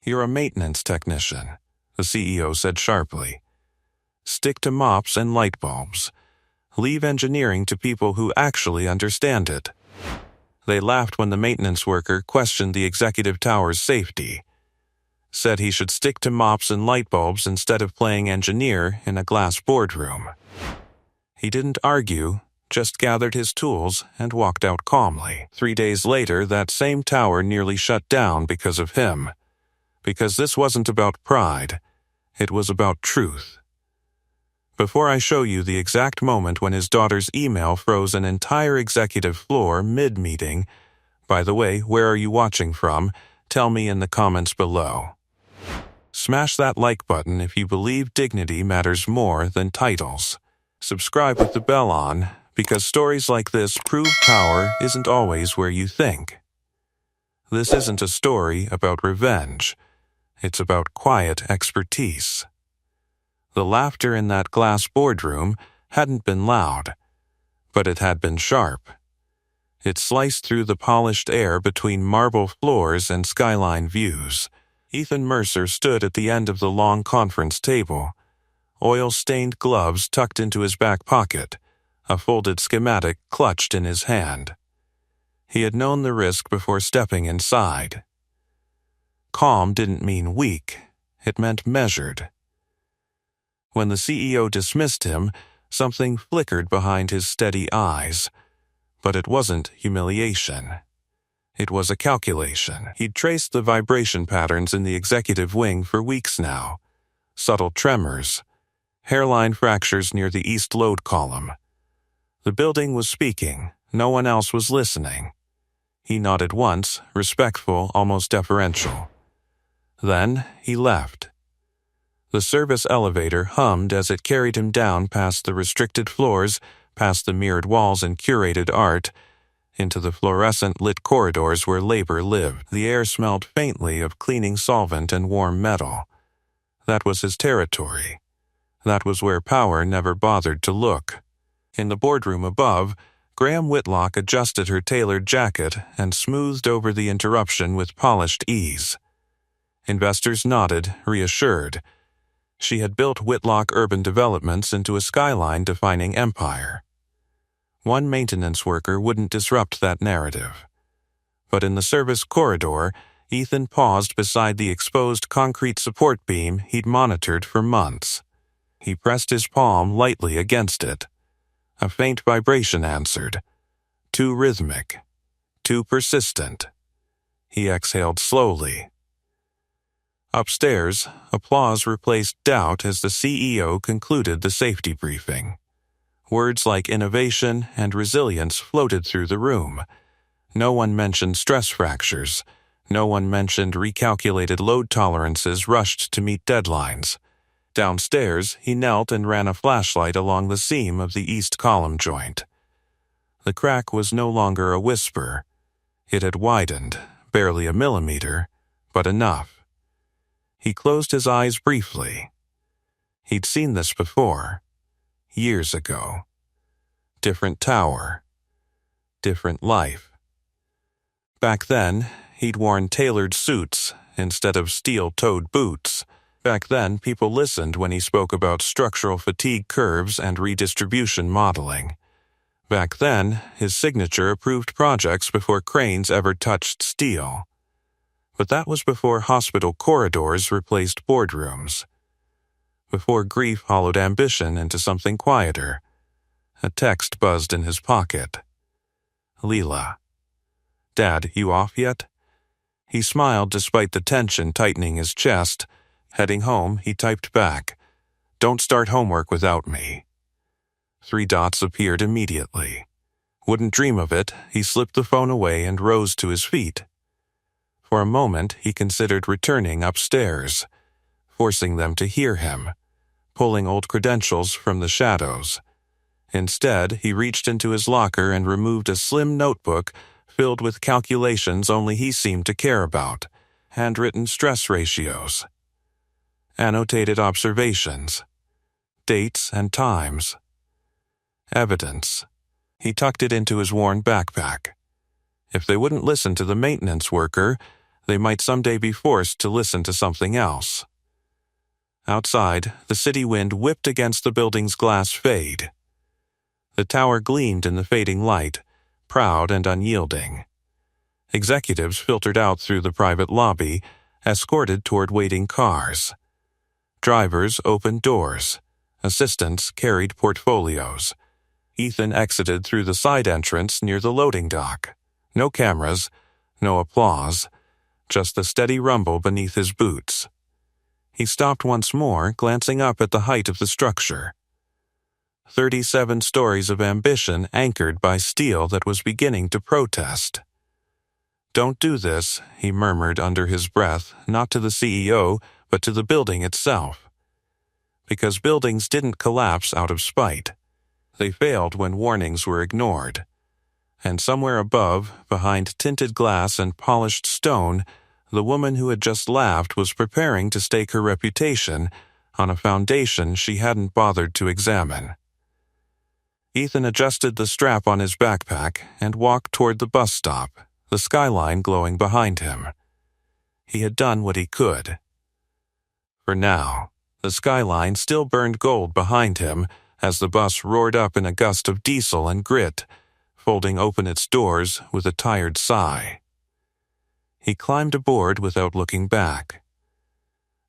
"You're a maintenance technician," the CEO said sharply. "Stick to mops and light bulbs. Leave engineering to people who actually understand it." They laughed when the maintenance worker questioned the executive tower's safety. Said he should stick to mops and light bulbs instead of playing engineer in a glass boardroom. He didn't argue, just gathered his tools and walked out calmly. 3 days later, that same tower nearly shut down because of him. Because this wasn't about pride, it was about truth. Before I show you the exact moment when his daughter's email froze an entire executive floor mid-meeting, by the way, where are you watching from? Tell me in the comments below. Smash that like button if you believe dignity matters more than titles. Subscribe with the bell on, because stories like this prove power isn't always where you think. This isn't a story about revenge. It's about quiet expertise. The laughter in that glass boardroom hadn't been loud, but it had been sharp. It sliced through the polished air between marble floors and skyline views. Ethan Mercer stood at the end of the long conference table, oil-stained gloves tucked into his back pocket, a folded schematic clutched in his hand. He had known the risk before stepping inside. Calm didn't mean weak, it meant measured. When the CEO dismissed him, something flickered behind his steady eyes. But it wasn't humiliation. It was a calculation. He'd traced the vibration patterns in the executive wing for weeks now. Subtle tremors, hairline fractures near the east load column. The building was speaking, no one else was listening. He nodded once, respectful, almost deferential. Then he left. The service elevator hummed as it carried him down past the restricted floors, past the mirrored walls and curated art, into the fluorescent-lit corridors where labor lived. The air smelled faintly of cleaning solvent and warm metal. That was his territory. That was where power never bothered to look. In the boardroom above, Graham Whitlock adjusted her tailored jacket and smoothed over the interruption with polished ease. Investors nodded, reassured. She had built Whitlock Urban Developments into a skyline-defining empire. One maintenance worker wouldn't disrupt that narrative. But in the service corridor, Ethan paused beside the exposed concrete support beam he'd monitored for months. He pressed his palm lightly against it. A faint vibration answered. Too rhythmic. Too persistent. He exhaled slowly. Upstairs, applause replaced doubt as the CEO concluded the safety briefing. Words like innovation and resilience floated through the room. No one mentioned stress fractures. No one mentioned recalculated load tolerances rushed to meet deadlines. Downstairs, he knelt and ran a flashlight along the seam of the east column joint. The crack was no longer a whisper. It had widened, barely a millimeter, but enough. He closed his eyes briefly. He'd seen this before, years ago. Different tower, different life. Back then, he'd worn tailored suits instead of steel-toed boots. Back then, people listened when he spoke about structural fatigue curves and redistribution modeling. Back then, his signature approved projects before cranes ever touched steel. But that was before hospital corridors replaced boardrooms. Before grief hollowed ambition into something quieter. A text buzzed in his pocket. Leela. "Dad, you off yet?" He smiled despite the tension tightening his chest. Heading home, he typed back, "Don't start homework without me." 3 dots appeared immediately. Wouldn't dream of it, he slipped the phone away and rose to his feet. For a moment, he considered returning upstairs, forcing them to hear him, pulling old credentials from the shadows. Instead, he reached into his locker and removed a slim notebook filled with calculations only he seemed to care about, handwritten stress ratios, annotated observations, dates and times, evidence. He tucked it into his worn backpack. If they wouldn't listen to the maintenance worker, They might someday be forced to listen to something else. Outside, the city wind whipped against the building's glass fade. The tower gleamed in the fading light, proud and unyielding. Executives filtered out through the private lobby, escorted toward waiting cars. Drivers opened doors. Assistants carried portfolios. Ethan exited through the side entrance near the loading dock. No cameras, no applause, just the steady rumble beneath his boots. He stopped once more, glancing up at the height of the structure. 37 stories of ambition anchored by steel that was beginning to protest. "Don't do this," he murmured under his breath, not to the CEO, but to the building itself. Because buildings didn't collapse out of spite. They failed when warnings were ignored. And somewhere above, behind tinted glass and polished stone, the woman who had just laughed was preparing to stake her reputation on a foundation she hadn't bothered to examine. Ethan adjusted the strap on his backpack and walked toward the bus stop, the skyline glowing behind him. He had done what he could. For now, the skyline still burned gold behind him as the bus roared up in a gust of diesel and grit, folding open its doors with a tired sigh. He climbed aboard without looking back.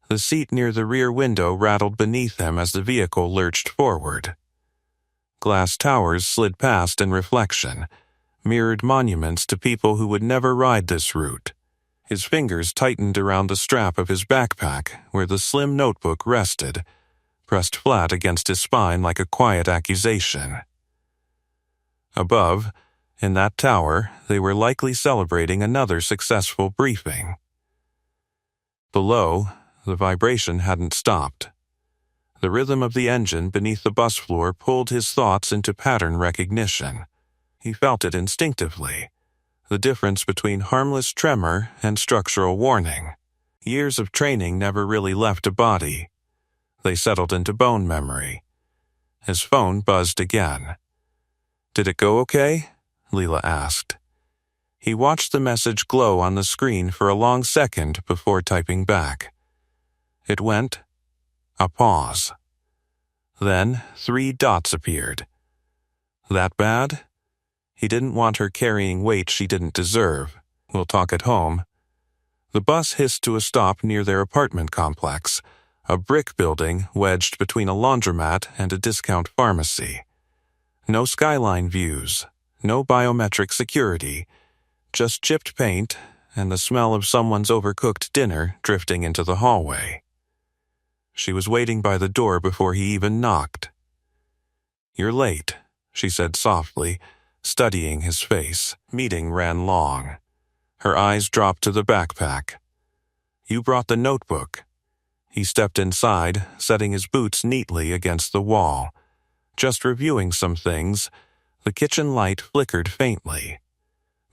The seat near the rear window rattled beneath him as the vehicle lurched forward. Glass towers slid past in reflection, mirrored monuments to people who would never ride this route. His fingers tightened around the strap of his backpack where the slim notebook rested, pressed flat against his spine like a quiet accusation. Above, in that tower, they were likely celebrating another successful briefing. Below, the vibration hadn't stopped. The rhythm of the engine beneath the bus floor pulled his thoughts into pattern recognition. He felt it instinctively, the difference between harmless tremor and structural warning. Years of training never really left a body. They settled into bone memory. His phone buzzed again. "Did it go okay?" Leela asked. He watched the message glow on the screen for a long second before typing back. It went, a pause. Then 3 dots appeared. That bad? He didn't want her carrying weight she didn't deserve. We'll talk at home. The bus hissed to a stop near their apartment complex, a brick building wedged between a laundromat and a discount pharmacy. No skyline views, no biometric security, just chipped paint and the smell of someone's overcooked dinner drifting into the hallway. She was waiting by the door before he even knocked. "You're late," she said softly, studying his face. Meeting ran long. Her eyes dropped to the backpack. "You brought the notebook." He stepped inside, setting his boots neatly against the wall. Just reviewing some things, the kitchen light flickered faintly.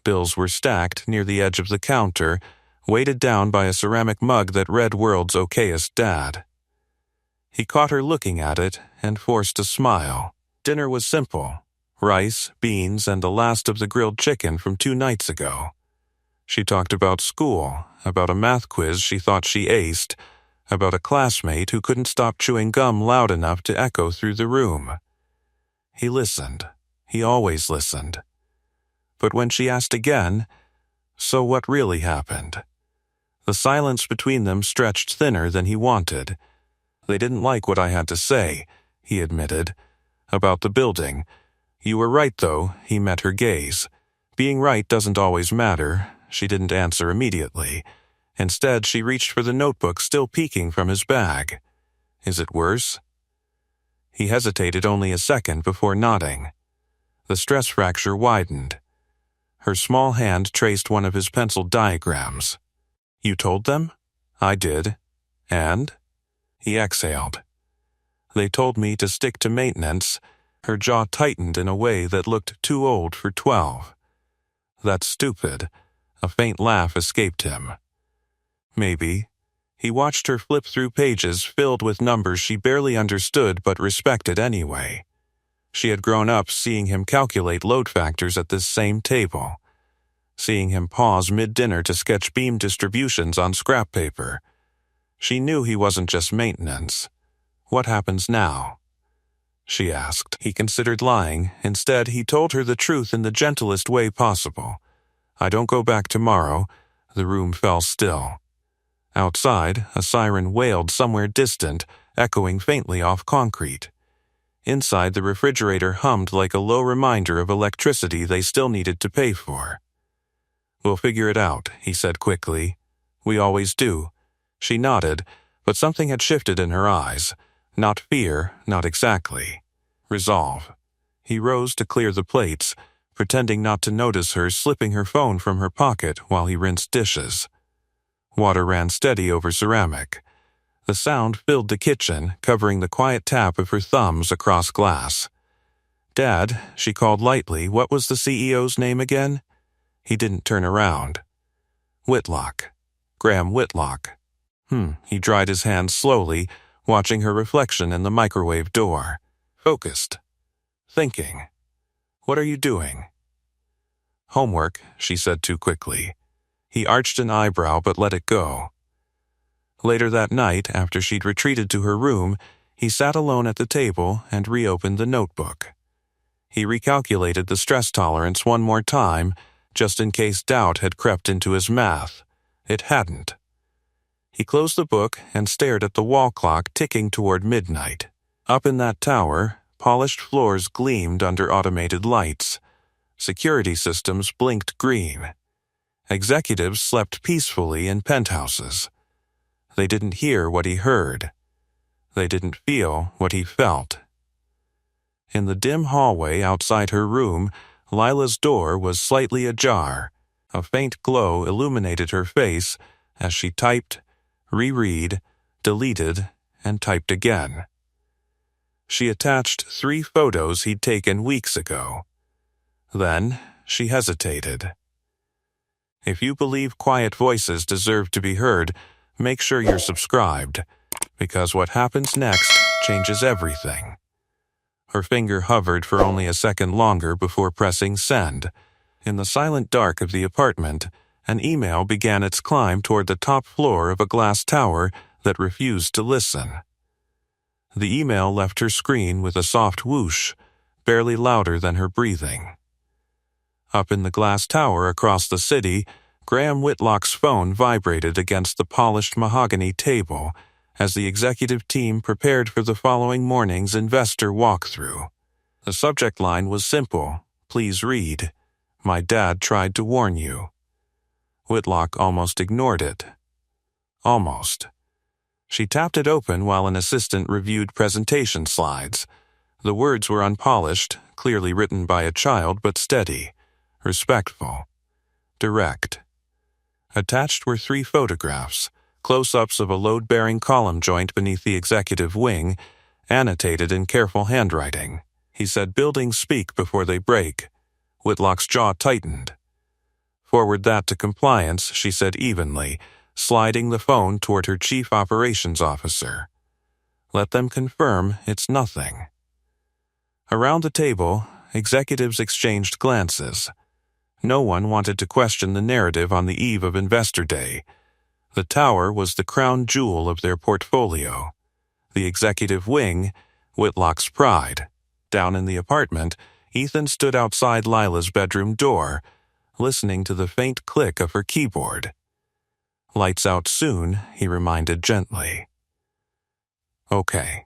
Bills were stacked near the edge of the counter, weighted down by a ceramic mug that read World's Okayest Dad. He caught her looking at it and forced a smile. Dinner was simple. Rice, beans, and the last of the grilled chicken from 2 nights ago. She talked about school, about a math quiz she thought she aced, about a classmate who couldn't stop chewing gum loud enough to echo through the room. He listened. He always listened. But when she asked again, "So what really happened?" the silence between them stretched thinner than he wanted. "They didn't like what I had to say," he admitted, "about the building. You were right, though," he met her gaze. "Being right doesn't always matter." She didn't answer immediately. Instead, she reached for the notebook still peeking from his bag. "Is it worse?" He hesitated only a second before nodding. The stress fracture widened. Her small hand traced one of his penciled diagrams. "You told them?" "I did." "And?" He exhaled. "They told me to stick to maintenance." Her jaw tightened in a way that looked too old for 12. "That's stupid." A faint laugh escaped him. "Maybe." He watched her flip through pages filled with numbers she barely understood but respected anyway. She had grown up seeing him calculate load factors at this same table. seeing him pause mid-dinner to sketch beam distributions on scrap paper. She knew he wasn't just maintenance. "What happens now?" she asked. He considered lying. Instead, he told her the truth in the gentlest way possible. "I don't go back tomorrow." The room fell still. Outside, a siren wailed somewhere distant, echoing faintly off concrete. Inside, the refrigerator hummed like a low reminder of electricity they still needed to pay for. "We'll figure it out," he said quickly. "We always do." She nodded, but something had shifted in her eyes. Not fear, not exactly. Resolve. He rose to clear the plates, pretending not to notice her slipping her phone from her pocket while he rinsed dishes. Water ran steady over ceramic. The sound filled the kitchen, covering the quiet tap of her thumbs across glass. "Dad," she called lightly, "what was the CEO's name again?" He didn't turn around. "Whitlock. Graham Whitlock." He dried his hands slowly, watching her reflection in the microwave door. Focused. Thinking. "What are you doing?" "Homework," she said too quickly. He arched an eyebrow but let it go. Later that night, after she'd retreated to her room, he sat alone at the table and reopened the notebook. He recalculated the stress tolerance one more time, just in case doubt had crept into his math. It hadn't. He closed the book and stared at the wall clock ticking toward midnight. Up in that tower, polished floors gleamed under automated lights. Security systems blinked green. Executives slept peacefully in penthouses. They didn't hear what he heard. They didn't feel what he felt. In the dim hallway outside her room, Lila's door was slightly ajar. A faint glow illuminated her face as she typed, reread, deleted, and typed again. She attached 3 photos he'd taken weeks ago. Then she hesitated. If you believe quiet voices deserve to be heard, make sure you're subscribed, because what happens next changes everything. Her finger hovered for only a second longer before pressing send. In the silent dark of the apartment, an email began its climb toward the top floor of a glass tower that refused to listen. The email left her screen with a soft whoosh, barely louder than her breathing. Up in the glass tower across the city, Graham Whitlock's phone vibrated against the polished mahogany table as the executive team prepared for the following morning's investor walkthrough. The subject line was simple: "Please read. My dad tried to warn you." Whitlock almost ignored it. Almost. She tapped it open while an assistant reviewed presentation slides. The words were unpolished, clearly written by a child, but steady, respectful, direct. Attached were 3 photographs, close-ups of a load-bearing column joint beneath the executive wing, annotated in careful handwriting. He said buildings speak before they break. Whitlock's jaw tightened. "Forward that to compliance," she said evenly, sliding the phone toward her chief operations officer. "Let them confirm it's nothing." Around the table, executives exchanged glances. No one wanted to question the narrative on the eve of Investor Day. The tower was the crown jewel of their portfolio. The executive wing, Whitlock's pride. Down in the apartment, Ethan stood outside Lila's bedroom door, listening to the faint click of her keyboard. "Lights out soon," he reminded gently. "Okay."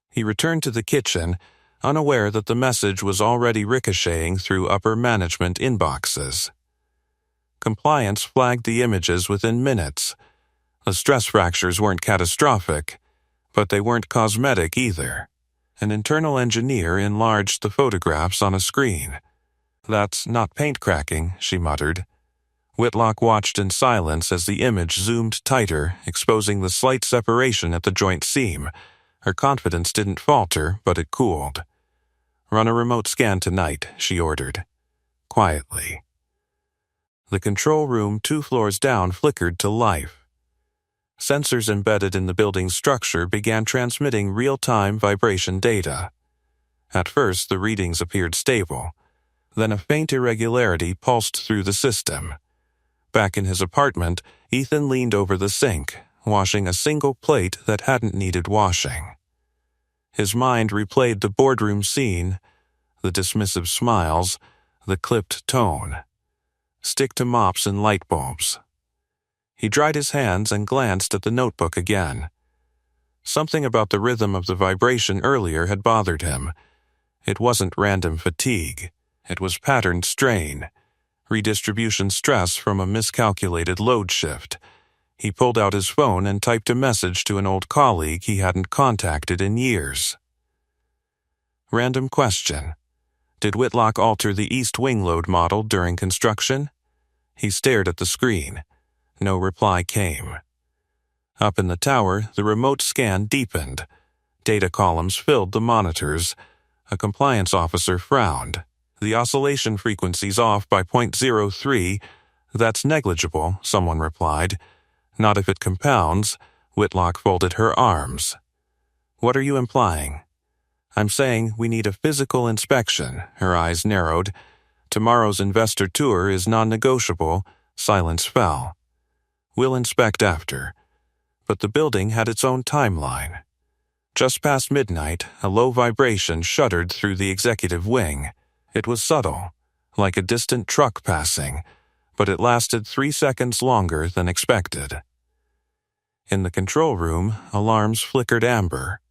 He returned to the kitchen, unaware that the message was already ricocheting through upper management inboxes. Compliance flagged the images within minutes. The stress fractures weren't catastrophic, but they weren't cosmetic either. An internal engineer enlarged the photographs on a screen. "That's not paint cracking," she muttered. Whitlock watched in silence as the image zoomed tighter, exposing the slight separation at the joint seam. Her confidence didn't falter, but it cooled. "Run a remote scan tonight," she ordered, quietly. The control room 2 floors down flickered to life. Sensors embedded in the building's structure began transmitting real-time vibration data. At first, the readings appeared stable, Then a faint irregularity pulsed through the system. Back in his apartment, Ethan leaned over the sink, washing a single plate that hadn't needed washing. His mind replayed the boardroom scene, the dismissive smiles, the clipped tone. Stick to mops and light bulbs. He dried his hands and glanced at the notebook again. Something about the rhythm of the vibration earlier had bothered him. It wasn't random fatigue. It was patterned strain, redistribution stress from a miscalculated load shift. He pulled out his phone and typed a message to an old colleague he hadn't contacted in years. Random question. Did Whitlock alter the East Wing load model during construction? He stared at the screen. No reply came. Up in the tower, the remote scan deepened. Data columns filled the monitors. A compliance officer frowned. The oscillation frequency's off by 0.03. That's negligible, someone replied. Not if it compounds. Whitlock folded her arms. What are you implying? I'm saying we need a physical inspection. Her eyes narrowed. Tomorrow's investor tour is non-negotiable. Silence fell. We'll inspect after. But the building had its own timeline. Just past midnight, a low vibration shuddered through the executive wing. It was subtle, like a distant truck passing, but it lasted 3 seconds longer than expected. In the control room, alarms flickered amber.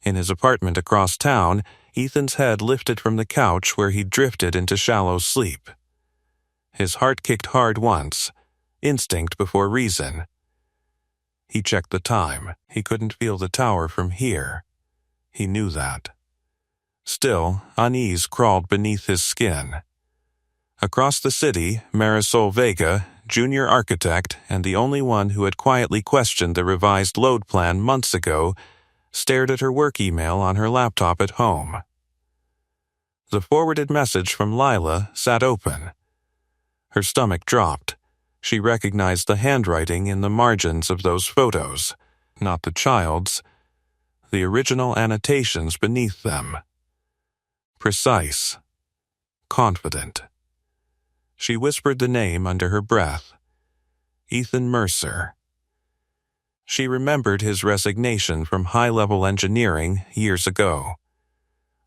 In his apartment across town, Ethan's head lifted from the couch where he'd drifted into shallow sleep. His heart kicked hard once, instinct before reason. He checked the time. He couldn't feel the tower from here. He knew that. Still, unease crawled beneath his skin. Across the city, Marisol Vega, junior architect and the only one who had quietly questioned the revised load plan months ago, stared at her work email on her laptop at home. The forwarded message from Lila sat open. Her stomach dropped. She recognized the handwriting in the margins of those photos, not the child's, the original annotations beneath them. Precise. Confident. She whispered the name under her breath. Ethan Mercer. She remembered his resignation from high-level engineering years ago.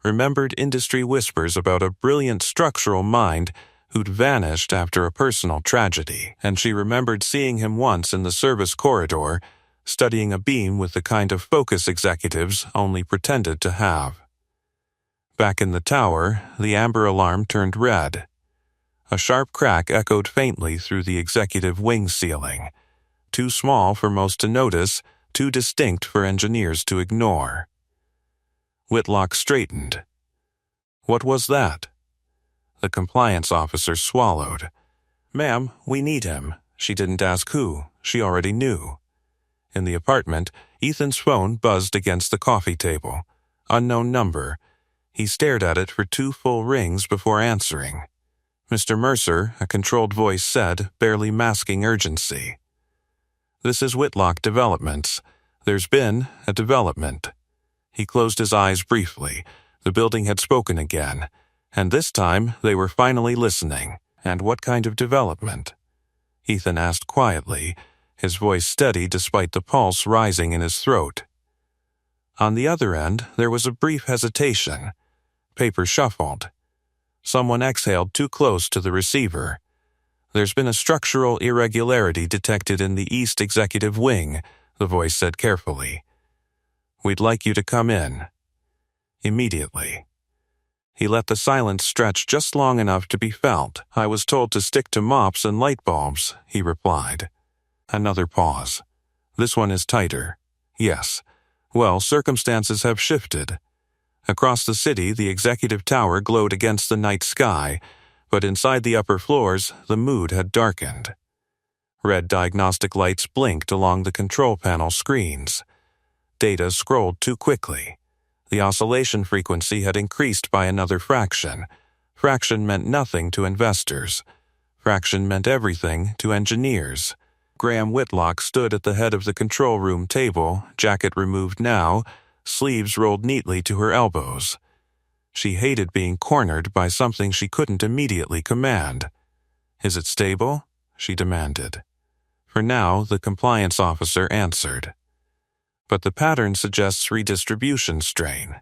Remembered industry whispers about a brilliant structural mind who'd vanished after a personal tragedy, and she remembered seeing him once in the service corridor, studying a beam with the kind of focus executives only pretended to have. Back in the tower, the amber alarm turned red. A sharp crack echoed faintly through the executive wing ceiling, too small for most to notice, too distinct for engineers to ignore. Whitlock straightened. What was that? The compliance officer swallowed. Ma'am, we need him. She didn't ask who. She already knew. In the apartment, Ethan's phone buzzed against the coffee table. Unknown number. He stared at it for 2 full rings before answering. Mr. Mercer, a controlled voice said, barely masking urgency. This is Whitlock Developments. There's been a development. He closed his eyes briefly. The building had spoken again. And this time, they were finally listening. And what kind of development? Ethan asked quietly, his voice steady despite the pulse rising in his throat. On the other end, there was a brief hesitation. Paper shuffled. Someone exhaled too close to the receiver. There's been a structural irregularity detected in the East Executive Wing, the voice said carefully. We'd like you to come in. Immediately. He let the silence stretch just long enough to be felt. I was told to stick to mops and light bulbs, he replied. Another pause. This one is tighter. Yes. Well, circumstances have shifted. Across the city, the executive tower glowed against the night sky, but inside the upper floors, the mood had darkened. Red diagnostic lights blinked along the control panel screens. Data scrolled too quickly. The oscillation frequency had increased by another fraction. Fraction meant nothing to investors. Fraction meant everything to engineers. Graham Whitlock stood at the head of the control room table, jacket removed now, sleeves rolled neatly to her elbows. She hated being cornered by something she couldn't immediately command. "Is it stable?" she demanded. For now, the compliance officer answered. "But the pattern suggests redistribution strain."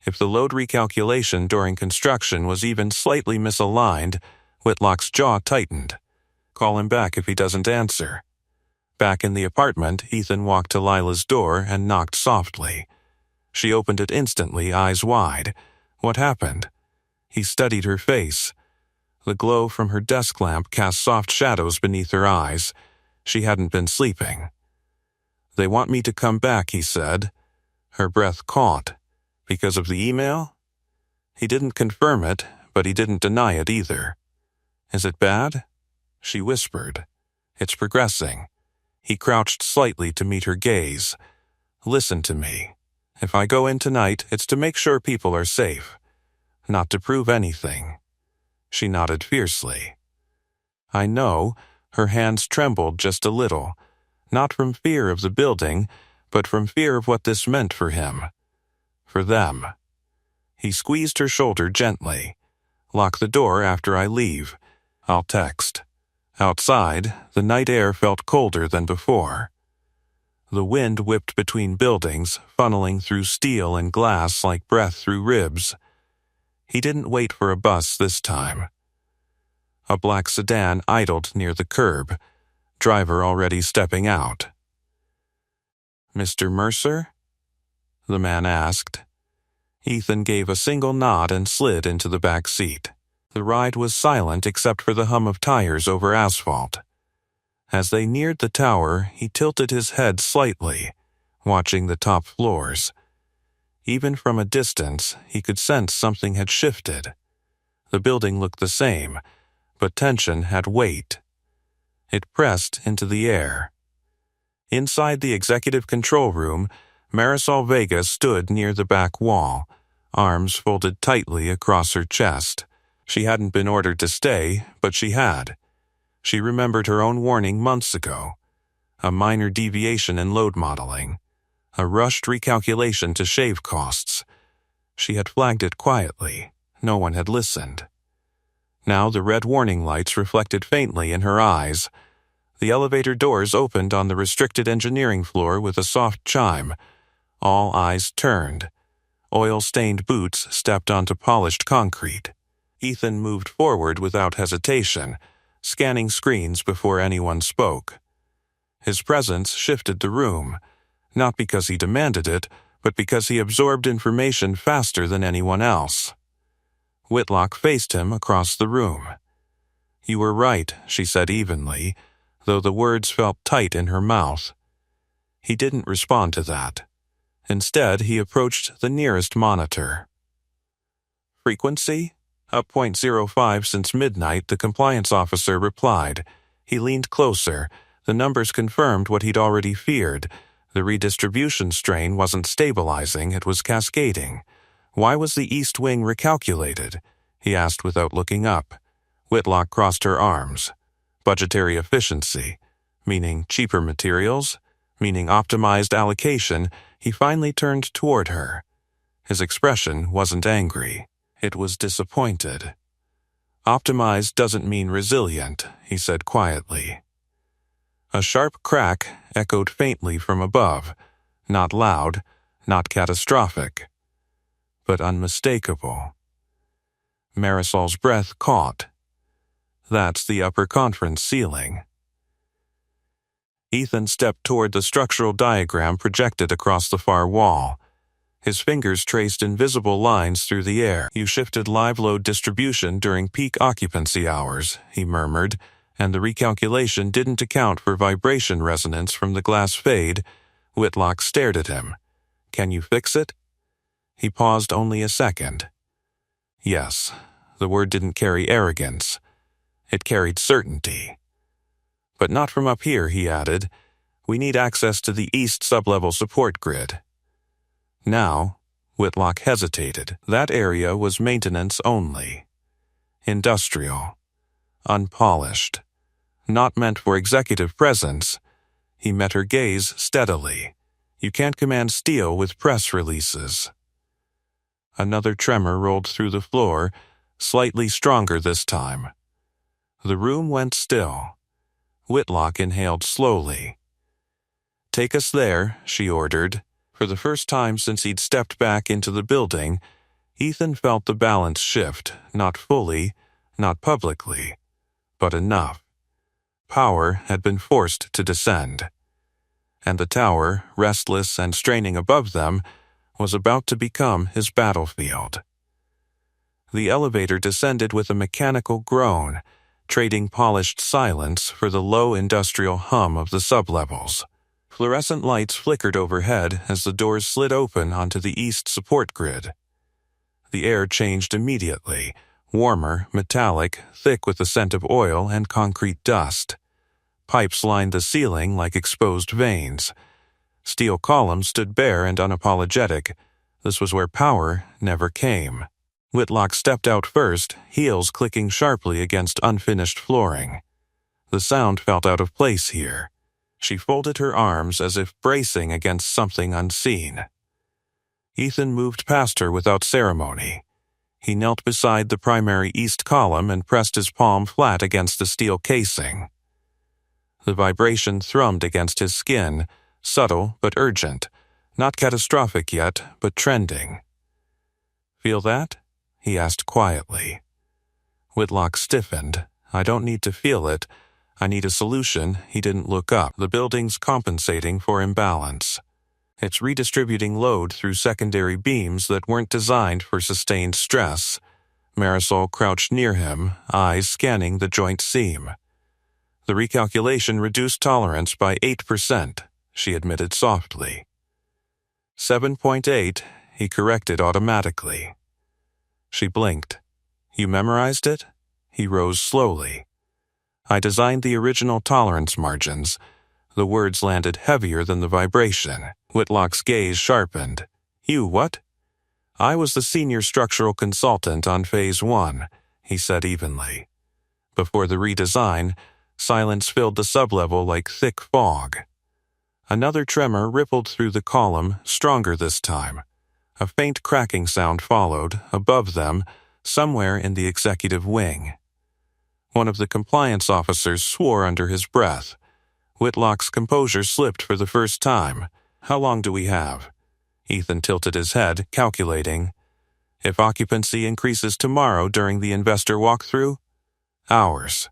If the load recalculation during construction was even slightly misaligned, Whitlock's jaw tightened. "Call him back if he doesn't answer." Back in the apartment, Ethan walked to Lila's door and knocked softly. She opened it instantly, eyes wide. "What happened?" He studied her face. The glow from her desk lamp cast soft shadows beneath her eyes. She hadn't been sleeping. "They want me to come back," he said. Her breath caught. "Because of the email?" He didn't confirm it, but he didn't deny it either. "Is it bad?" She whispered. "It's progressing." He crouched slightly to meet her gaze. "Listen to me. If I go in tonight, it's to make sure people are safe, not to prove anything." She nodded fiercely. "I know." Her hands trembled just a little, not from fear of the building, but from fear of what this meant for him. For them. He squeezed her shoulder gently. "Lock the door after I leave. I'll text." Outside, the night air felt colder than before. The wind whipped between buildings, funneling through steel and glass like breath through ribs. He didn't wait for a bus this time. A black sedan idled near the curb, driver already stepping out. "Mr. Mercer?" the man asked. Ethan gave a single nod and slid into the back seat. The ride was silent except for the hum of tires over asphalt. As they neared the tower, he tilted his head slightly, watching the top floors. Even from a distance, he could sense something had shifted. The building looked the same, but tension had weight. It pressed into the air. Inside the executive control room, Marisol Vega stood near the back wall, arms folded tightly across her chest. She hadn't been ordered to stay, but she had. She remembered her own warning months ago. A minor deviation in load modeling. A rushed recalculation to shave costs. She had flagged it quietly. No one had listened. Now the red warning lights reflected faintly in her eyes. The elevator doors opened on the restricted engineering floor with a soft chime. All eyes turned. Oil-stained boots stepped onto polished concrete. Ethan moved forward without hesitation, scanning screens before anyone spoke. His presence shifted the room, not because he demanded it, but because he absorbed information faster than anyone else. Whitlock faced him across the room. "You were right," she said evenly, though the words felt tight in her mouth. He didn't respond to that. Instead, he approached the nearest monitor. "Frequency? Up 0.05 since midnight," the compliance officer replied. He leaned closer. The numbers confirmed what he'd already feared. The redistribution strain wasn't stabilizing, it was cascading. "Why was the east wing recalculated?" he asked without looking up. Whitlock crossed her arms. "Budgetary efficiency," meaning cheaper materials, meaning optimized allocation. He finally turned toward her. His expression wasn't angry. It was disappointed. "Optimized doesn't mean resilient," he said quietly. A sharp crack echoed faintly from above, not loud, not catastrophic, but unmistakable. Marisol's breath caught. "That's the upper conference ceiling." Ethan stepped toward the structural diagram projected across the far wall. His fingers traced invisible lines through the air. "You shifted live load distribution during peak occupancy hours," he murmured, "and the recalculation didn't account for vibration resonance from the glass fade." Whitlock stared at him. "Can you fix it?" He paused only a second. Yes, the word didn't carry arrogance. It carried certainty. "But not from up here," he added. "We need access to the east sublevel support grid." Now, Whitlock hesitated. That area was maintenance only. Industrial. Unpolished. Not meant for executive presence. He met her gaze steadily. "You can't command steel with press releases." Another tremor rolled through the floor, slightly stronger this time. The room went still. Whitlock inhaled slowly. "Take us there," she ordered. For the first time since he'd stepped back into the building, Ethan felt the balance shift, not fully, not publicly, but enough. Power had been forced to descend, and the tower, restless and straining above them, was about to become his battlefield. The elevator descended with a mechanical groan, trading polished silence for the low industrial hum of the sublevels. Fluorescent lights flickered overhead as the doors slid open onto the east support grid. The air changed immediately, warmer, metallic, thick with the scent of oil and concrete dust. Pipes lined the ceiling like exposed veins. Steel columns stood bare and unapologetic. This was where power never came. Whitlock stepped out first, heels clicking sharply against unfinished flooring. The sound felt out of place here. She folded her arms as if bracing against something unseen. Ethan moved past her without ceremony. He knelt beside the primary east column and pressed his palm flat against the steel casing. The vibration thrummed against his skin, subtle but urgent, not catastrophic yet, but trending. "Feel that?" he asked quietly. Whitlock stiffened. "I don't need to feel it. I need a solution." He didn't look up. "The building's compensating for imbalance. It's redistributing load through secondary beams that weren't designed for sustained stress." Marisol crouched near him, eyes scanning the joint seam. "The recalculation reduced tolerance by 8%, she admitted softly. 7.8, he corrected automatically. She blinked. "You memorized it?" He rose slowly. "I designed the original tolerance margins." The words landed heavier than the vibration. Whitlock's gaze sharpened. "You what?" "I was the senior structural consultant on Phase 1, he said evenly. Before the redesign, silence filled the sublevel like thick fog. Another tremor rippled through the column, stronger this time. A faint cracking sound followed, above them, somewhere in the executive wing. One of the compliance officers swore under his breath. Whitlock's composure slipped for the first time. "How long do we have?" Ethan tilted his head, calculating. "If occupancy increases tomorrow during the investor walkthrough?" "Hours."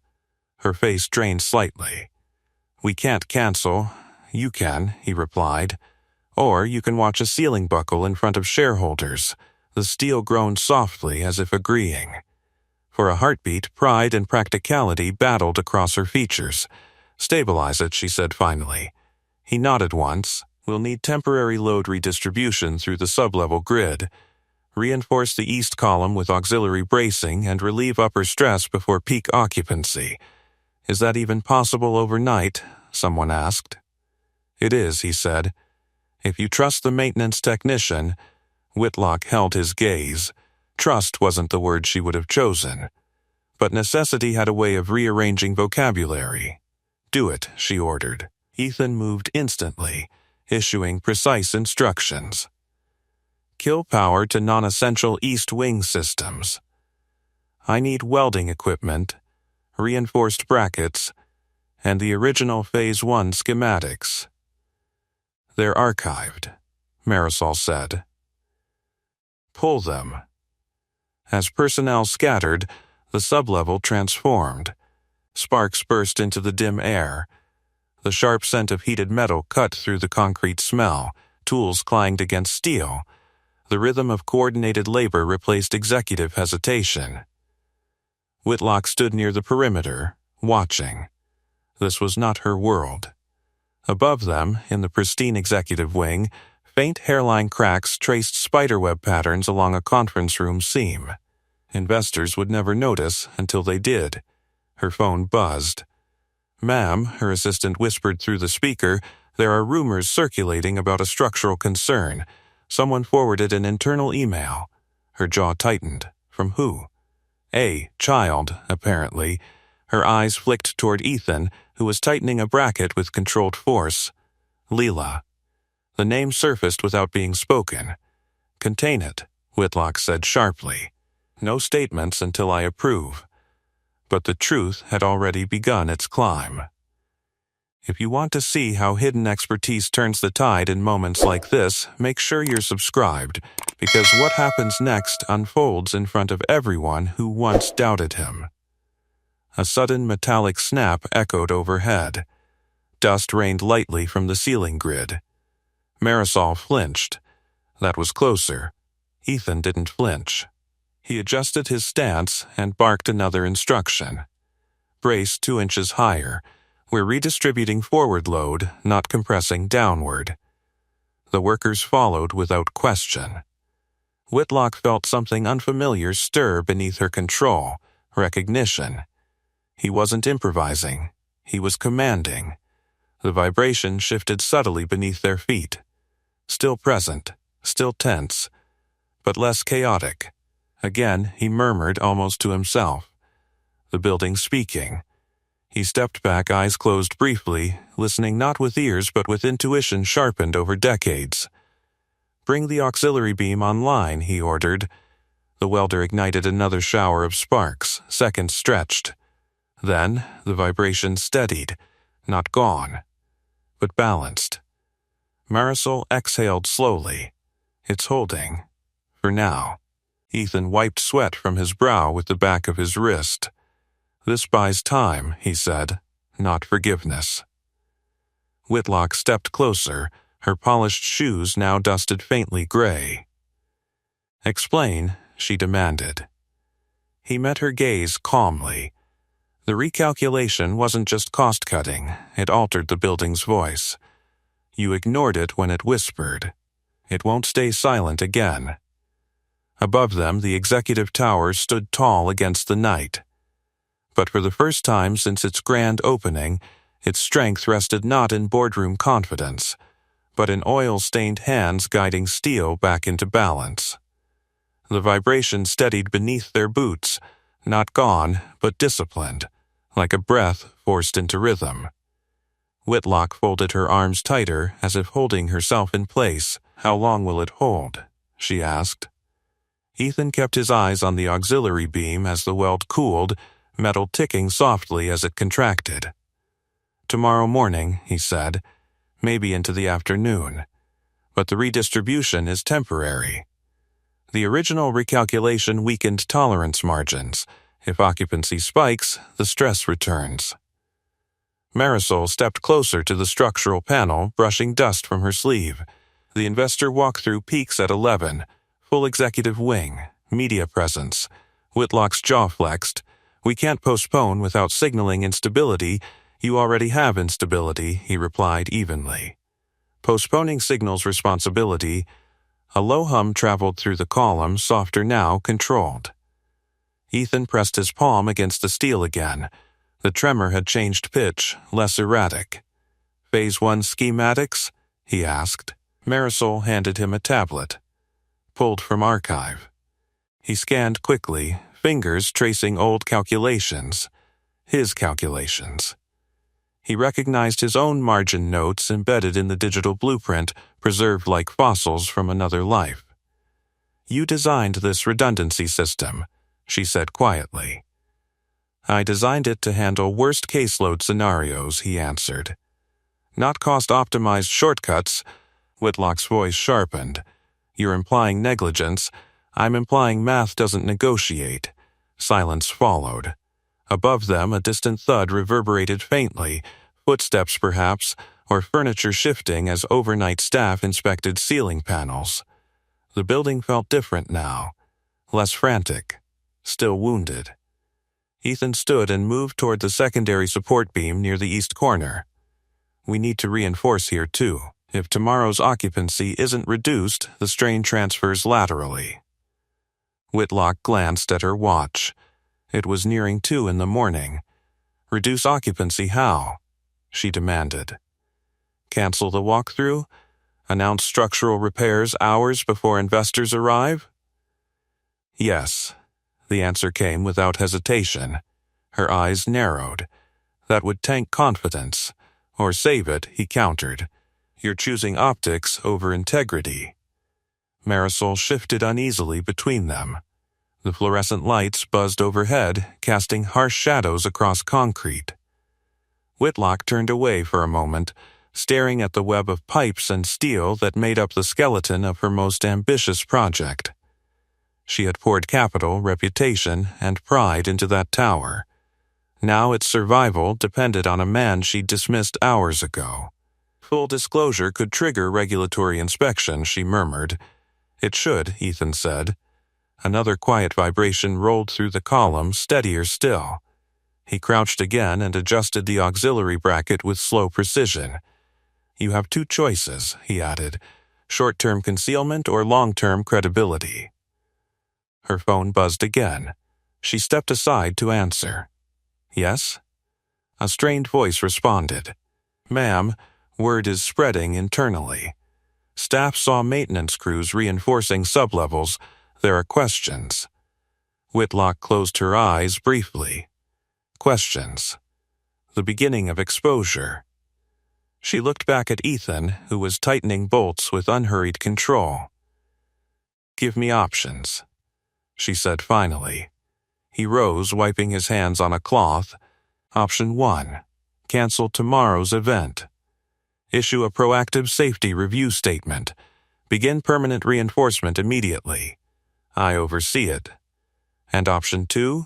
Her face drained slightly. "We can't cancel." "You can," he replied. "Or you can watch a ceiling buckle in front of shareholders." The steel groaned softly as if agreeing. For a heartbeat, pride and practicality battled across her features. "Stabilize it," she said finally. He nodded once. "We'll need temporary load redistribution through the sublevel grid. Reinforce the east column with auxiliary bracing and relieve upper stress before peak occupancy." "Is that even possible overnight?" someone asked. "It is," he said. "If you trust the maintenance technician." Whitlock held his gaze. Trust wasn't the word she would have chosen. But necessity had a way of rearranging vocabulary. "Do it," she ordered. Ethan moved instantly, issuing precise instructions. "Kill power to non-essential east wing systems. I need welding equipment, reinforced brackets, and the original Phase 1 schematics." "They're archived," Marisol said. "Pull them." As personnel scattered, the sublevel transformed. Sparks burst into the dim air. The sharp scent of heated metal cut through the concrete smell. Tools clanged against steel. The rhythm of coordinated labor replaced executive hesitation. Whitlock stood near the perimeter, watching. This was not her world. Above them, in the pristine executive wing, faint hairline cracks traced spiderweb patterns along a conference room seam. Investors would never notice until they did. Her phone buzzed. "Ma'am," her assistant whispered through the speaker, "there are rumors circulating about a structural concern." Someone forwarded an internal email. Her jaw tightened. From who? A child, apparently. Her eyes flicked toward Ethan, who was tightening a bracket with controlled force. Leela. The name surfaced without being spoken. "Contain it," Whitlock said sharply. No statements until I approve. But the truth had already begun its climb. If you want to see how hidden expertise turns the tide in moments like this, make sure you're subscribed, because what happens next unfolds in front of everyone who once doubted him. A sudden metallic snap echoed overhead. Dust rained lightly from the ceiling grid. Marisol flinched. That was closer. Ethan didn't flinch. He adjusted his stance and barked another instruction. Brace 2 inches higher. We're redistributing forward load, not compressing downward. The workers followed without question. Whitlock felt something unfamiliar stir beneath her control, recognition. He wasn't improvising. He was commanding. The vibration shifted subtly beneath their feet. Still present, still tense, but less chaotic. Again, he murmured almost to himself. The building speaking. He stepped back, eyes closed briefly, listening not with ears but with intuition sharpened over decades. Bring the auxiliary beam online, he ordered. The welder ignited another shower of sparks, seconds stretched. Then, the vibration steadied, not gone, but balanced. Marisol exhaled slowly. It's holding. For now. Ethan wiped sweat from his brow with the back of his wrist. This buys time, he said, not forgiveness. Whitlock stepped closer, her polished shoes now dusted faintly gray. Explain, she demanded. He met her gaze calmly. The recalculation wasn't just cost-cutting, it altered the building's voice. You ignored it when it whispered. It won't stay silent again. Above them, the executive tower stood tall against the night. But for the first time since its grand opening, its strength rested not in boardroom confidence, but in oil-stained hands guiding steel back into balance. The vibration steadied beneath their boots, not gone, but disciplined, like a breath forced into rhythm. Whitlock folded her arms tighter, as if holding herself in place. How long will it hold? She asked. Ethan kept his eyes on the auxiliary beam as the weld cooled, metal ticking softly as it contracted. Tomorrow morning, he said, maybe into the afternoon. But the redistribution is temporary. The original recalculation weakened tolerance margins. If occupancy spikes, the stress returns. Marisol stepped closer to the structural panel, brushing dust from her sleeve. The investor walkthrough peaks at 11. Full executive wing. Media presence. Whitlock's jaw flexed. We can't postpone without signaling instability. You already have instability, he replied evenly. Postponing signals responsibility. A low hum traveled through the column, softer now, controlled. Ethan pressed his palm against the steel again. The tremor had changed pitch, less erratic. Phase 1 schematics? He asked. Marisol handed him a tablet. Pulled from archive. He scanned quickly, fingers tracing old calculations. His calculations. He recognized his own margin notes embedded in the digital blueprint, preserved like fossils from another life. You designed this redundancy system, she said quietly. I designed it to handle worst caseload scenarios, he answered. Not cost-optimized shortcuts. Whitlock's voice sharpened. You're implying negligence. I'm implying math doesn't negotiate. Silence followed. Above them, a distant thud reverberated faintly, footsteps perhaps, or furniture shifting as overnight staff inspected ceiling panels. The building felt different now, less frantic, still wounded. Ethan stood and moved toward the secondary support beam near the east corner. We need to reinforce here too. If tomorrow's occupancy isn't reduced, the strain transfers laterally. Whitlock glanced at her watch. It was nearing 2 in the morning. Reduce occupancy how? She demanded. Cancel the walkthrough? Announce structural repairs hours before investors arrive? Yes. The answer came without hesitation. Her eyes narrowed. That would tank confidence. Or save it, he countered. You're choosing optics over integrity. Marisol shifted uneasily between them. The fluorescent lights buzzed overhead, casting harsh shadows across concrete. Whitlock turned away for a moment, staring at the web of pipes and steel that made up the skeleton of her most ambitious project. She had poured capital, reputation, and pride into that tower. Now its survival depended on a man she'd dismissed hours ago. Full disclosure could trigger regulatory inspection, she murmured. It should, Ethan said. Another quiet vibration rolled through the column, steadier still. He crouched again and adjusted the auxiliary bracket with slow precision. You have two choices, he added, short-term concealment or long-term credibility. Her phone buzzed again. She stepped aside to answer. Yes? A strained voice responded. Ma'am, word is spreading internally. Staff saw maintenance crews reinforcing sublevels. There are questions. Whitlock closed her eyes briefly. Questions. The beginning of exposure. She looked back at Ethan, who was tightening bolts with unhurried control. Give me options, she said finally. He rose, wiping his hands on a cloth. Option 1. Cancel tomorrow's event. Issue a proactive safety review statement. Begin permanent reinforcement immediately. I oversee it. And option 2?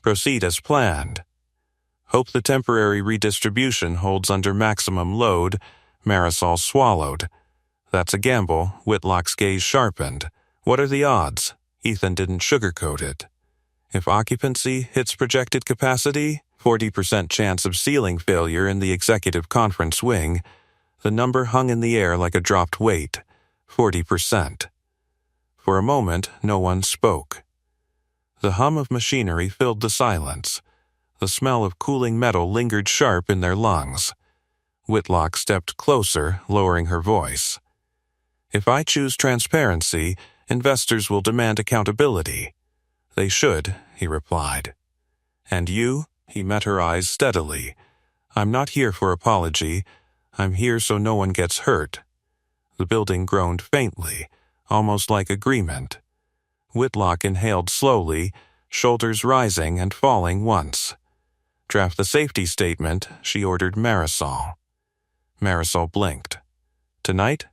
Proceed as planned. Hope the temporary redistribution holds under maximum load. Marisol swallowed. That's a gamble. Whitlock's gaze sharpened. What are the odds? Ethan didn't sugarcoat it. If occupancy hits projected capacity, 40% chance of ceiling failure in the executive conference wing. The number hung in the air like a dropped weight. 40%. For a moment, no one spoke. The hum of machinery filled the silence. The smell of cooling metal lingered sharp in their lungs. Whitlock stepped closer, lowering her voice. If I choose transparency, investors will demand accountability. They should, he replied. And you? He met her eyes steadily. I'm not here for apology. I'm here so no one gets hurt. The building groaned faintly, almost like agreement. Whitlock inhaled slowly, shoulders rising and falling once. Draft the safety statement, she ordered Marisol. Marisol blinked. Tonight?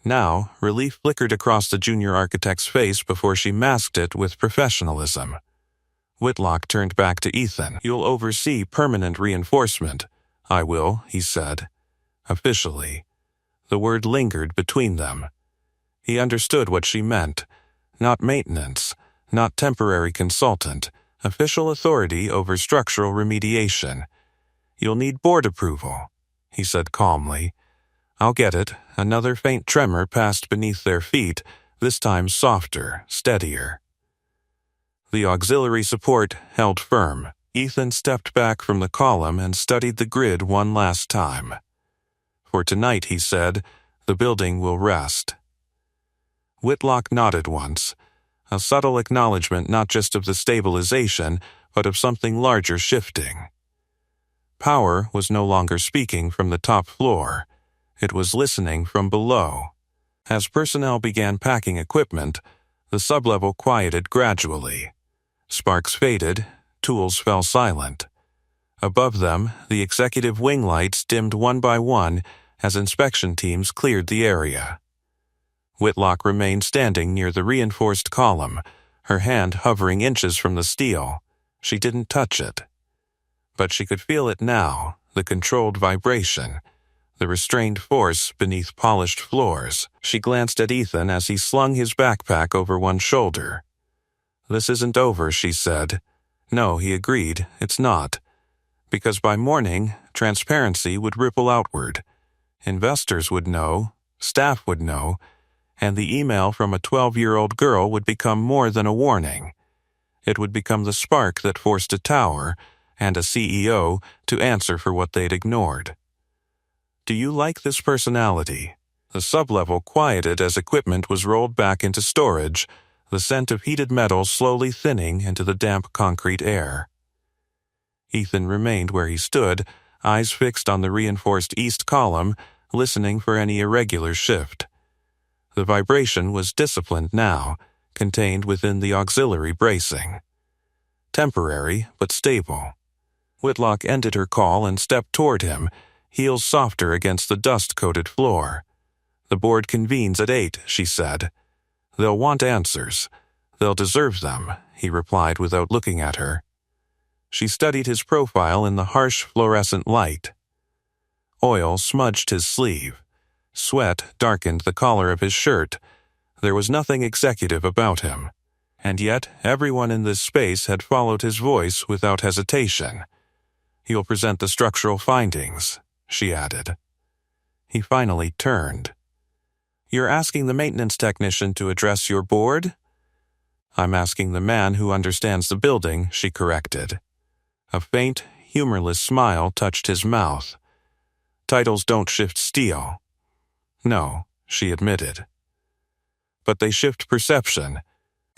Now, relief flickered across the junior architect's face before she masked it with professionalism. Whitlock turned back to Ethan. You'll oversee permanent reinforcement. I will, he said. Officially. The word lingered between them. He understood what she meant. Not maintenance, not temporary consultant, official authority over structural remediation. You'll need board approval, he said calmly. I'll get it. Another faint tremor passed beneath their feet, this time softer, steadier. The auxiliary support held firm. Ethan stepped back from the column and studied the grid one last time. For tonight, he said, the building will rest. Whitlock nodded once, a subtle acknowledgement not just of the stabilization, but of something larger shifting. Power was no longer speaking from the top floor. It was listening from below. As personnel began packing equipment, the sublevel quieted gradually. Sparks faded, tools fell silent. Above them, the executive wing lights dimmed one by one as inspection teams cleared the area. Whitlock remained standing near the reinforced column, her hand hovering inches from the steel. She didn't touch it. But she could feel it now, the controlled vibration, the restrained force beneath polished floors. She glanced at Ethan as he slung his backpack over one shoulder. This isn't over, she said. No, he agreed, it's not. Because by morning, transparency would ripple outward. Investors would know, staff would know, and the email from a 12-year-old girl would become more than a warning. It would become the spark that forced a tower and a CEO to answer for what they'd ignored. Do you like this personality? The sublevel quieted as equipment was rolled back into storage, the scent of heated metal slowly thinning into the damp concrete air. Ethan remained where he stood, eyes fixed on the reinforced east column, listening for any irregular shift. The vibration was disciplined now, contained within the auxiliary bracing. Temporary, but stable. Whitlock ended her call and stepped toward him, heels softer against the dust-coated floor. "The board convenes at 8, she said. "They'll want answers. They'll deserve them," he replied without looking at her. She studied his profile in the harsh fluorescent light. Oil smudged his sleeve. Sweat darkened the collar of his shirt. There was nothing executive about him. And yet everyone in this space had followed his voice without hesitation. "You'll present the structural findings," she added. He finally turned. "You're asking the maintenance technician to address your board?" "I'm asking the man who understands the building," she corrected. A faint, humorless smile touched his mouth. "Titles don't shift steel." "No," she admitted. "But they shift perception."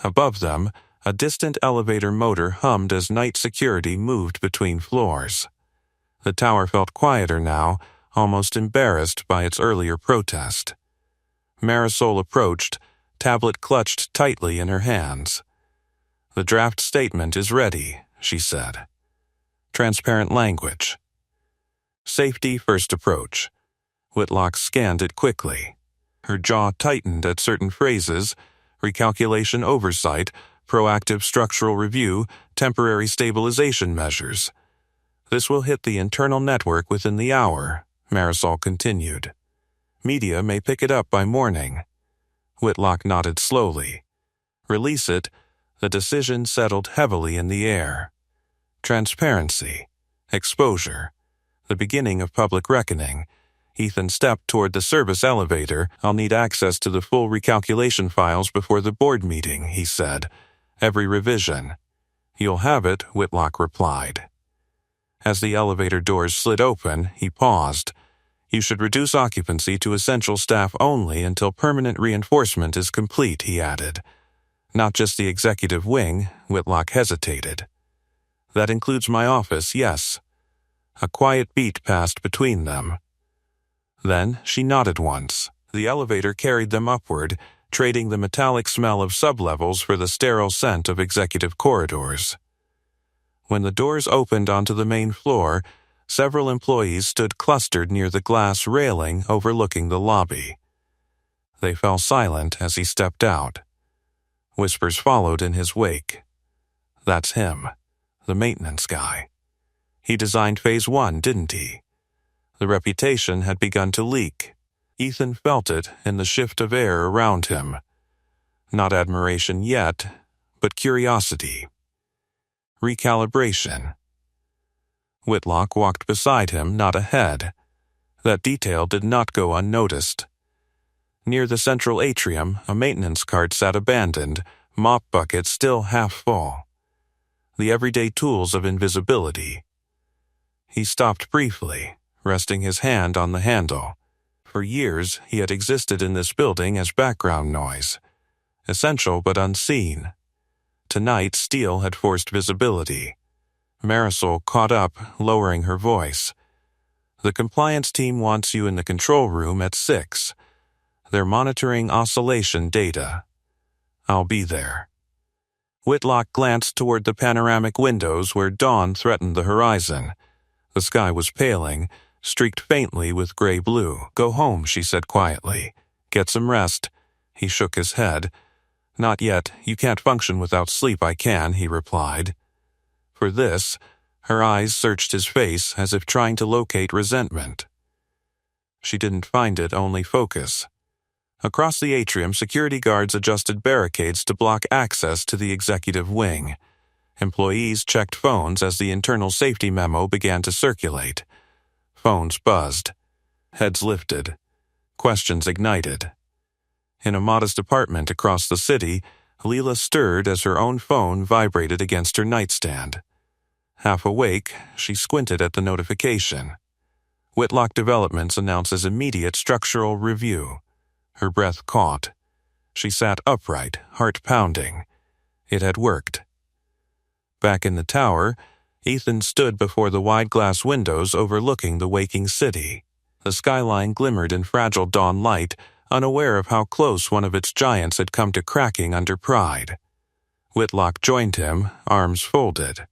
Above them, a distant elevator motor hummed as night security moved between floors. The tower felt quieter now, almost embarrassed by its earlier protest. Marisol approached, tablet clutched tightly in her hands. "The draft statement is ready," she said. Transparent language. Safety first approach. Whitlock scanned it quickly. Her jaw tightened at certain phrases: recalculation oversight, proactive structural review, temporary stabilization measures. "This will hit the internal network within the hour," Marisol continued. "Media may pick it up by morning." Whitlock nodded slowly. Release it. The decision settled heavily in the air. Transparency. Exposure. The beginning of public reckoning. Ethan stepped toward the service elevator. "I'll need access to the full recalculation files before the board meeting," he said. "Every revision." "You'll have it," Whitlock replied. As the elevator doors slid open, he paused. "You should reduce occupancy to essential staff only until permanent reinforcement is complete," he added. "Not just the executive wing," Whitlock hesitated. "That includes my office, yes." A quiet beat passed between them. Then she nodded once. The elevator carried them upward, trading the metallic smell of sublevels for the sterile scent of executive corridors. When the doors opened onto the main floor, several employees stood clustered near the glass railing overlooking the lobby. They fell silent as he stepped out. Whispers followed in his wake. "That's him, the maintenance guy. He designed Phase 1, didn't he?" The reputation had begun to leak. Ethan felt it in the shift of air around him. Not admiration yet, but curiosity. Recalibration. Whitlock walked beside him, not ahead. That detail did not go unnoticed. Near the central atrium, a maintenance cart sat abandoned, mop bucket still half full. The everyday tools of invisibility. He stopped briefly, resting his hand on the handle. For years, he had existed in this building as background noise. Essential but unseen. Tonight, steel had forced visibility. Marisol caught up, lowering her voice. "The compliance team wants you in the control room at 6. They're monitoring oscillation data. I'll be there." Whitlock glanced toward the panoramic windows where dawn threatened the horizon. The sky was paling, streaked faintly with gray-blue. "Go home," she said quietly. "Get some rest." He shook his head. "Not yet. You can't function without sleep." "I can," he replied. For this, her eyes searched his face as if trying to locate resentment. She didn't find it, only focus. Across the atrium, security guards adjusted barricades to block access to the executive wing. Employees checked phones as the internal safety memo began to circulate. Phones buzzed. Heads lifted. Questions ignited. In a modest apartment across the city, Leela stirred as her own phone vibrated against her nightstand. Half awake, she squinted at the notification. Whitlock Developments announces immediate structural review. Her breath caught. She sat upright, heart pounding. It had worked. Back in the tower, Ethan stood before the wide glass windows overlooking the waking city. The skyline glimmered in fragile dawn light, unaware of how close one of its giants had come to cracking under pride. Whitlock joined him, arms folded.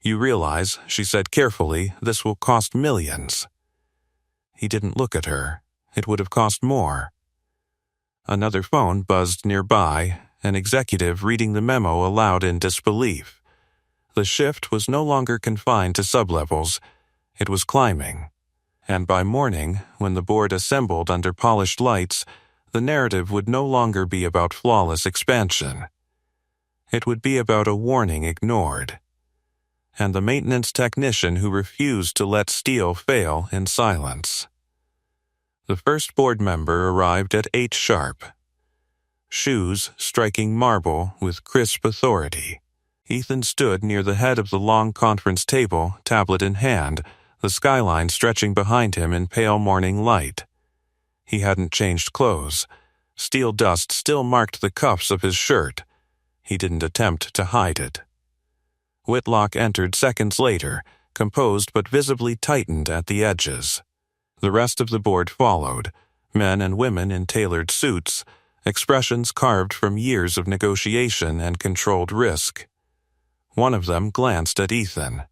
"You realize," she said carefully, "this will cost millions." He didn't look at her. It would have cost more. Another phone buzzed nearby, an executive reading the memo aloud in disbelief. The shift was no longer confined to sublevels. It was climbing. And by morning, when the board assembled under polished lights, the narrative would no longer be about flawless expansion. It would be about a warning ignored, and the maintenance technician who refused to let steel fail in silence. The first board member arrived at 8 sharp. Shoes striking marble with crisp authority. Ethan stood near the head of the long conference table, tablet in hand, the skyline stretching behind him in pale morning light. He hadn't changed clothes. Steel dust still marked the cuffs of his shirt. He didn't attempt to hide it. Whitlock entered seconds later, composed but visibly tightened at the edges. The rest of the board followed, men and women in tailored suits, expressions carved from years of negotiation and controlled risk. One of them glanced at Ethan.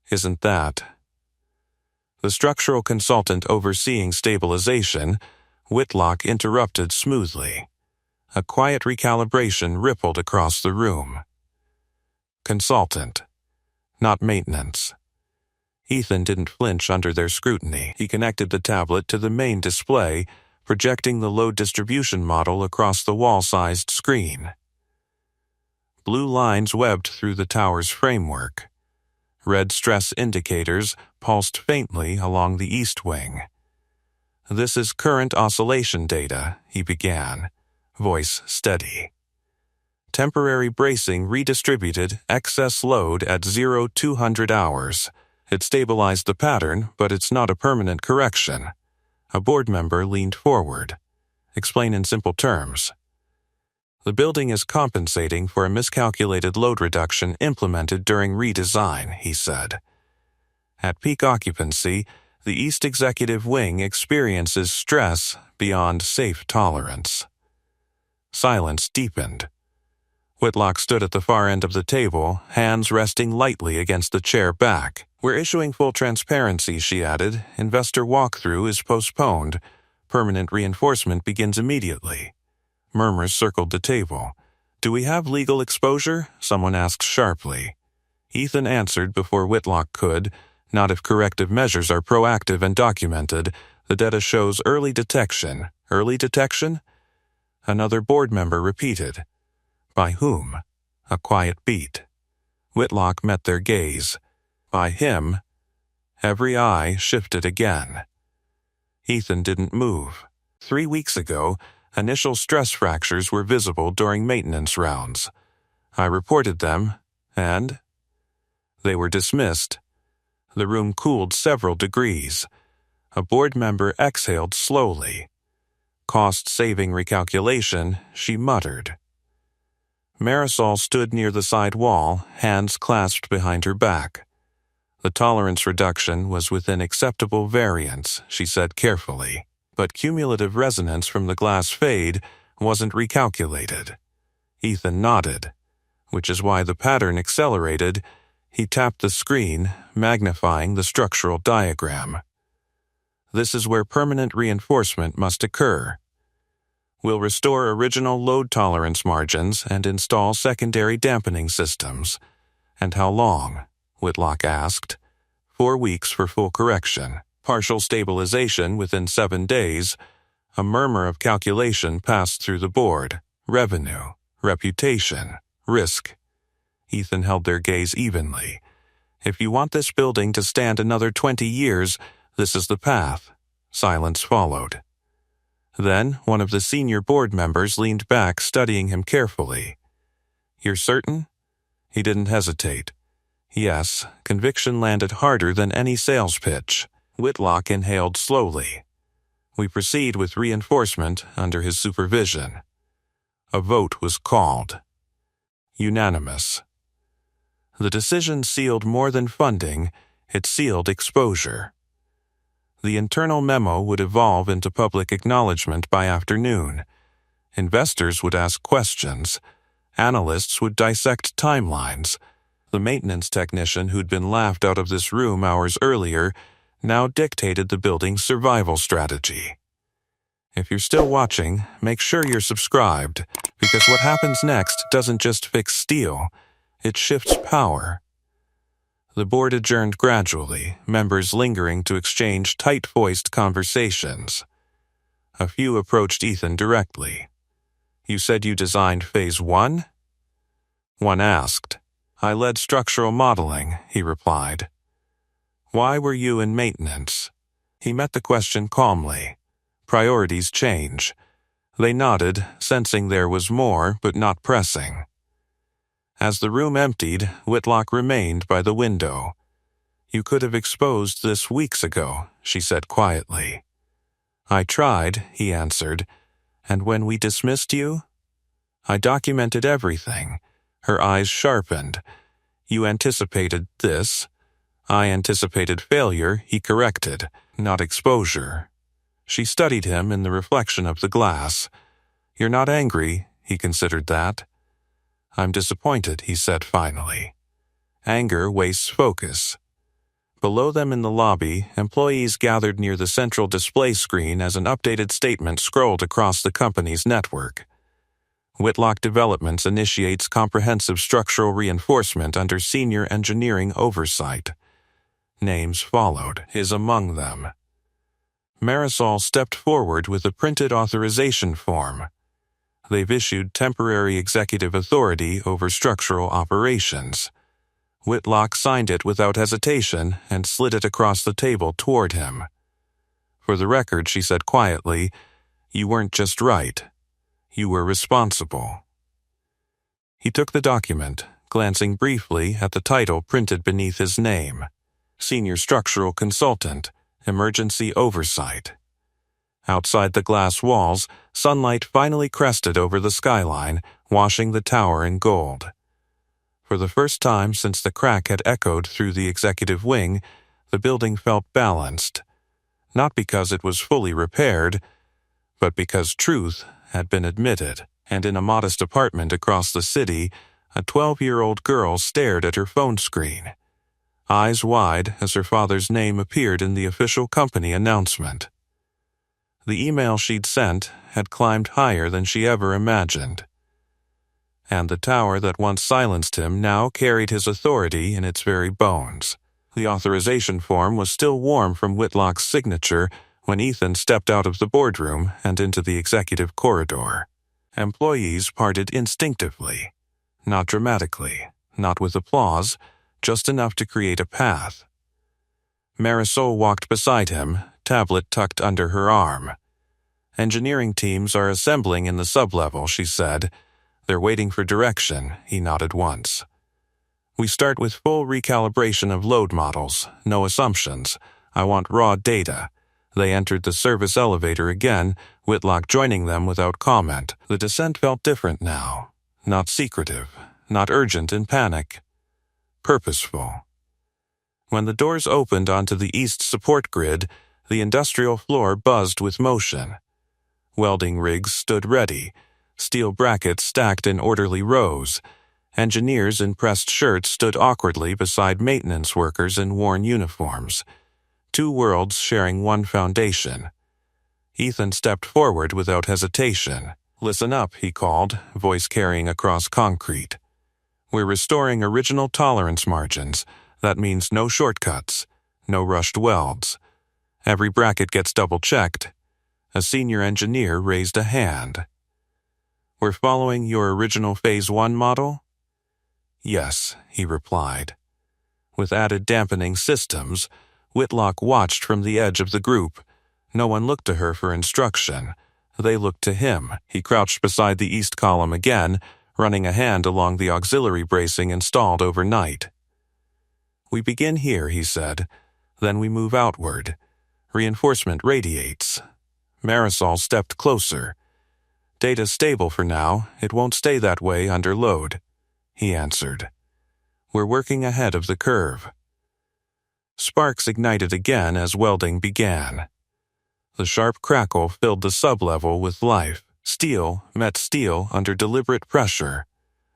"Isn't that?" The structural consultant overseeing stabilization, Whitlock interrupted smoothly. A quiet recalibration rippled across the room. Consultant, not maintenance. Ethan didn't flinch under their scrutiny. He connected the tablet to the main display, projecting the load distribution model across the wall-sized screen. Blue lines webbed through the tower's framework. Red stress indicators pulsed faintly along the east wing. "This is current oscillation data," he began, voice steady. "Temporary bracing redistributed excess load at 0-200 hours. It stabilized the pattern, but it's not a permanent correction." A board member leaned forward. "Explain in simple terms." "The building is compensating for a miscalculated load reduction implemented during redesign," he said. "At peak occupancy, the East Executive Wing experiences stress beyond safe tolerance." Silence deepened. Whitlock stood at the far end of the table, hands resting lightly against the chair back. "We're issuing full transparency," she added. "Investor walkthrough is postponed. Permanent reinforcement begins immediately." Murmurs circled the table. "Do we have legal exposure?" someone asked sharply. Ethan answered before Whitlock could. "Not if corrective measures are proactive and documented. The data shows early detection." "Early detection?" Another board member repeated. "By whom?" A quiet beat. Whitlock met their gaze. "By him." Every eye shifted again. Ethan didn't move. 3 weeks ago, initial stress fractures were visible during maintenance rounds. I reported them, and they were dismissed. The room cooled several degrees. A board member exhaled slowly. "Cost-saving recalculation," she muttered. Marisol stood near the side wall, hands clasped behind her back. "The tolerance reduction was within acceptable variance," she said carefully, "but cumulative resonance from the glass fade wasn't recalculated." Ethan nodded, which is why the pattern accelerated. He tapped the screen, magnifying the structural diagram. "This is where permanent reinforcement must occur. We'll restore original load tolerance margins and install secondary dampening systems." "And how long?" Whitlock asked. 4 weeks for full correction. Partial stabilization within 7 days. A murmur of calculation passed through the board. Revenue, reputation, risk. Ethan held their gaze evenly. "If you want this building to stand another 20 years, this is the path." Silence followed. Then one of the senior board members leaned back, studying him carefully. "You're certain?" He didn't hesitate. Yes, conviction landed harder than any sales pitch. Whitlock inhaled slowly. "We proceed with reinforcement under his supervision." A vote was called. Unanimous. The decision sealed more than funding, it sealed exposure. The internal memo would evolve into public acknowledgement by afternoon. Investors would ask questions. Analysts would dissect timelines. The maintenance technician who'd been laughed out of this room hours earlier now dictated the building's survival strategy. If you're still watching, make sure you're subscribed, because what happens next doesn't just fix steel, it shifts power. The board adjourned gradually, members lingering to exchange tight-voiced conversations. A few approached Ethan directly. "You said you designed Phase 1? One asked. "I led structural modeling," he replied. "Why were you in maintenance?" He met the question calmly. Priorities change. They nodded, sensing there was more, but not pressing. As the room emptied, Whitlock remained by the window. "You could have exposed this weeks ago," she said quietly. "I tried," he answered. "And when we dismissed you?" "I documented everything." Her eyes sharpened. "You anticipated this." "I anticipated failure," he corrected, "not exposure." She studied him in the reflection of the glass. "You're not angry," he considered that. "I'm disappointed," he said finally. Anger wastes focus. Below them in the lobby, employees gathered near the central display screen as an updated statement scrolled across the company's network. Whitlock Developments initiates comprehensive structural reinforcement under senior engineering oversight. Names followed, his among them. Marisol stepped forward with a printed authorization form. They've issued temporary executive authority over structural operations. Whitlock signed it without hesitation and slid it across the table toward him. "For the record," she said quietly, "you weren't just right. You were responsible." He took the document, glancing briefly at the title printed beneath his name. Senior Structural Consultant, Emergency Oversight. Outside the glass walls, sunlight finally crested over the skyline, washing the tower in gold. For the first time since the crack had echoed through the executive wing, the building felt balanced. Not because it was fully repaired, but because truth had been admitted. And in a modest apartment across the city, a 12-year-old girl stared at her phone screen, eyes wide as her father's name appeared in the official company announcement. The email she'd sent had climbed higher than she ever imagined. And the tower that once silenced him now carried his authority in its very bones. The authorization form was still warm from Whitlock's signature when Ethan stepped out of the boardroom and into the executive corridor. Employees parted instinctively, not dramatically, not with applause, just enough to create a path. Marisol walked beside him, tablet tucked under her arm. "Engineering teams are assembling in the sublevel," she said. "They're waiting for direction," he nodded once. "We start with full recalibration of load models, no assumptions. I want raw data." They entered the service elevator again, Whitlock joining them without comment. The descent felt different now. Not secretive, not urgent in panic. Purposeful. When the doors opened onto the east support grid, the industrial floor buzzed with motion. Welding rigs stood ready, steel brackets stacked in orderly rows. Engineers in pressed shirts stood awkwardly beside maintenance workers in worn uniforms. Two worlds sharing one foundation. Ethan stepped forward without hesitation. "Listen up," he called, voice carrying across concrete. "We're restoring original tolerance margins. That means no shortcuts, no rushed welds. Every bracket gets double-checked." A senior engineer raised a hand. "We're following your original Phase 1 model?" "Yes," he replied. With added dampening systems, Whitlock watched from the edge of the group. No one looked to her for instruction. They looked to him. He crouched beside the east column again, running a hand along the auxiliary bracing installed overnight. "We begin here," he said. "Then we move outward. Reinforcement radiates." Marisol stepped closer. "Data's stable for now. It won't stay that way under load," he answered. "We're working ahead of the curve." Sparks ignited again as welding began. The sharp crackle filled the sublevel with life. Steel met steel under deliberate pressure.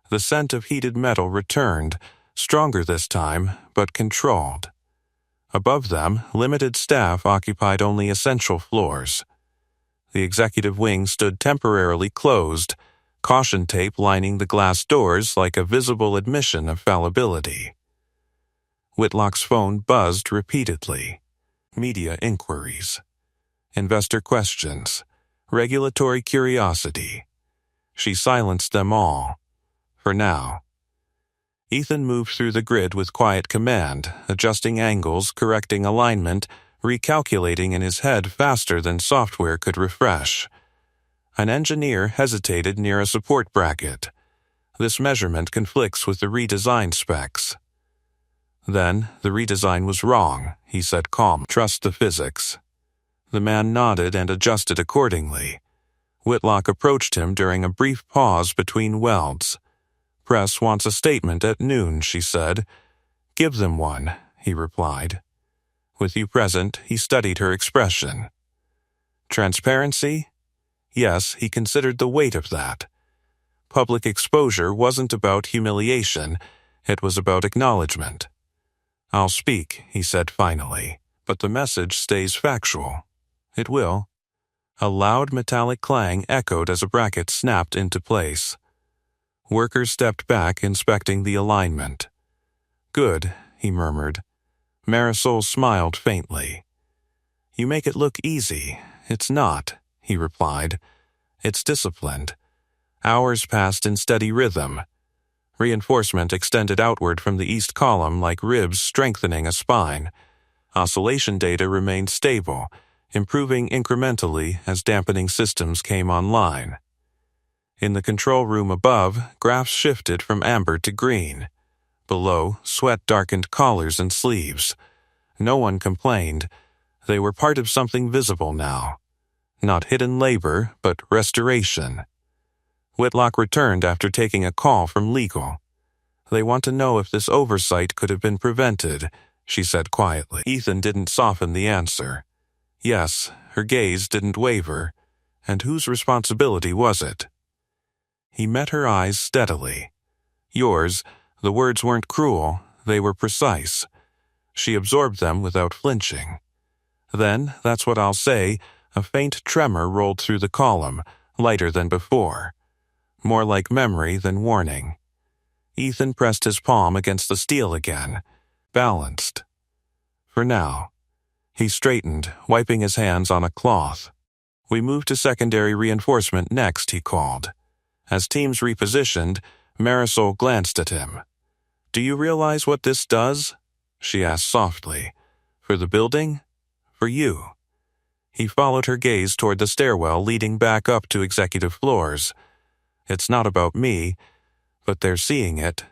The scent of heated metal returned, stronger this time, but controlled. Above them, limited staff occupied only essential floors. The executive wing stood temporarily closed, caution tape lining the glass doors like a visible admission of fallibility. Whitlock's phone buzzed repeatedly. Media inquiries, investor questions, regulatory curiosity. She silenced them all, for now. Ethan moved through the grid with quiet command, adjusting angles, correcting alignment, recalculating in his head faster than software could refresh. An engineer hesitated near a support bracket. This measurement conflicts with the redesign specs. Then, the redesign was wrong, he said calmly. Trust the physics. The man nodded and adjusted accordingly. Whitlock approached him during a brief pause between welds. Press wants a statement at noon, she said. Give them one, he replied. With you present, he studied her expression. Transparency? Yes, he considered the weight of that. Public exposure wasn't about humiliation, it was about acknowledgement. I'll speak, he said finally, but the message stays factual. It will. A loud metallic clang echoed as a bracket snapped into place. Workers stepped back, inspecting the alignment. Good, he murmured. Marisol smiled faintly. You make it look easy. It's not, he replied. It's disciplined. Hours passed in steady rhythm. Reinforcement extended outward from the east column like ribs strengthening a spine. Oscillation data remained stable, improving incrementally as dampening systems came online. In the control room above, graphs shifted from amber to green. Below, sweat darkened collars and sleeves. No one complained. They were part of something visible now. Not hidden labor, but restoration. Whitlock returned after taking a call from legal. They want to know if this oversight could have been prevented, she said quietly. Ethan didn't soften the answer. Yes, her gaze didn't waver. And whose responsibility was it? He met her eyes steadily. Yours. The words weren't cruel, they were precise. She absorbed them without flinching. Then, that's what I'll say, a faint tremor rolled through the column, lighter than before. More like memory than warning. Ethan pressed his palm against the steel again, balanced. For now. He straightened, wiping his hands on a cloth. We move to secondary reinforcement next, he called. As teams repositioned, Marisol glanced at him. Do you realize what this does? She asked softly. For the building? For you. He followed her gaze toward the stairwell leading back up to executive floors. It's not about me, but they're seeing it.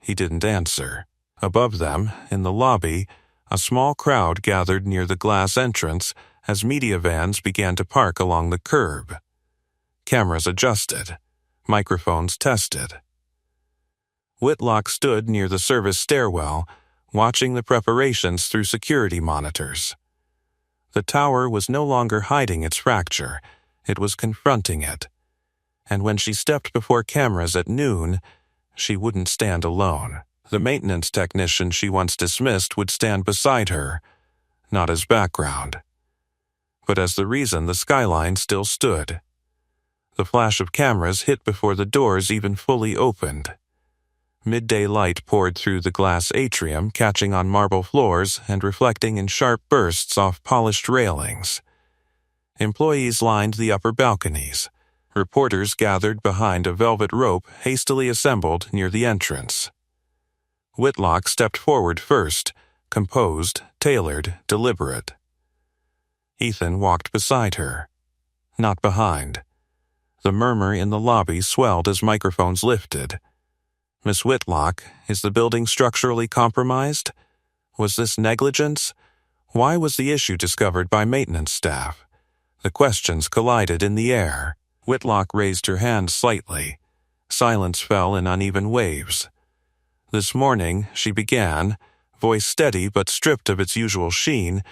He didn't answer. Above them, in the lobby, a small crowd gathered near the glass entrance as media vans began to park along the curb. Cameras adjusted. Microphones tested. Whitlock stood near the service stairwell, watching the preparations through security monitors. The tower was no longer hiding its fracture, it was confronting it. And when she stepped before cameras at noon, she wouldn't stand alone. The maintenance technician she once dismissed would stand beside her, not as background, but as the reason the skyline still stood. The flash of cameras hit before the doors even fully opened. Midday light poured through the glass atrium, catching on marble floors and reflecting in sharp bursts off polished railings. Employees lined the upper balconies. Reporters gathered behind a velvet rope hastily assembled near the entrance. Whitlock stepped forward first, composed, tailored, deliberate. Ethan walked beside her, not behind. The murmur in the lobby swelled as microphones lifted. Miss Whitlock, is the building structurally compromised? Was this negligence? Why was the issue discovered by maintenance staff? The questions collided in the air. Whitlock raised her hand slightly. Silence fell in uneven waves. This morning, she began, Voice steady but stripped of its usual sheen,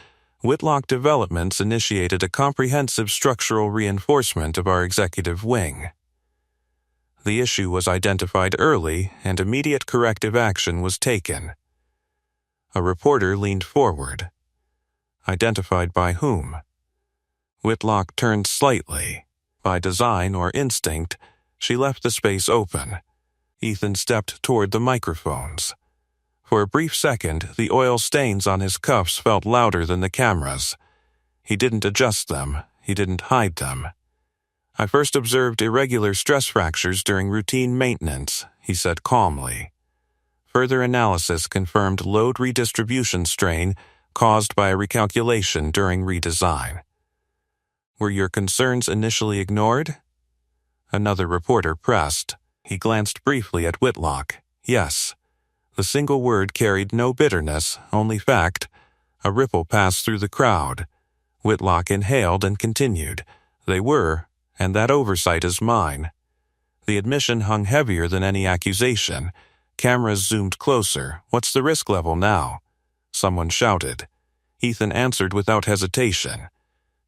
Whitlock Developments initiated a comprehensive structural reinforcement of our executive wing. The issue was identified early, and immediate corrective action was taken. A reporter leaned forward. Identified by whom? Whitlock turned slightly. By design or instinct, she left the space open. Ethan stepped toward the microphones. For a brief second, the oil stains on his cuffs felt louder than the cameras. He didn't adjust them. He didn't hide them. I first observed irregular stress fractures during routine maintenance, he said calmly. Further analysis confirmed load redistribution strain caused by a recalculation during redesign. Were your concerns initially ignored? Another reporter pressed. He glanced briefly at Whitlock. Yes. The single word carried no bitterness, only fact. A ripple passed through the crowd. Whitlock inhaled and continued. They were, and that oversight is mine. The admission hung heavier than any accusation. Cameras zoomed closer. What's the risk level now? Someone shouted. Ethan answered without hesitation.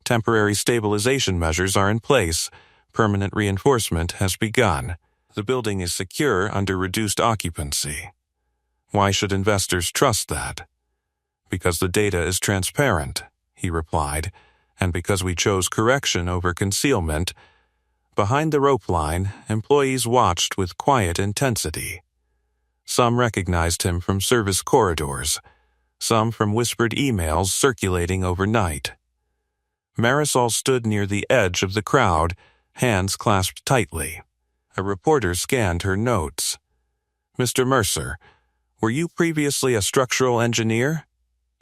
Temporary stabilization measures are in place. Permanent reinforcement has begun. The building is secure under reduced occupancy. Why should investors trust that? Because the data is transparent, he replied, and because we chose correction over concealment. Behind the rope line, employees watched with quiet intensity. Some recognized him from service corridors, some from whispered emails circulating overnight. Marisol stood near the edge of the crowd, hands clasped tightly. A reporter scanned her notes. Mr. Mercer, were you previously a structural engineer?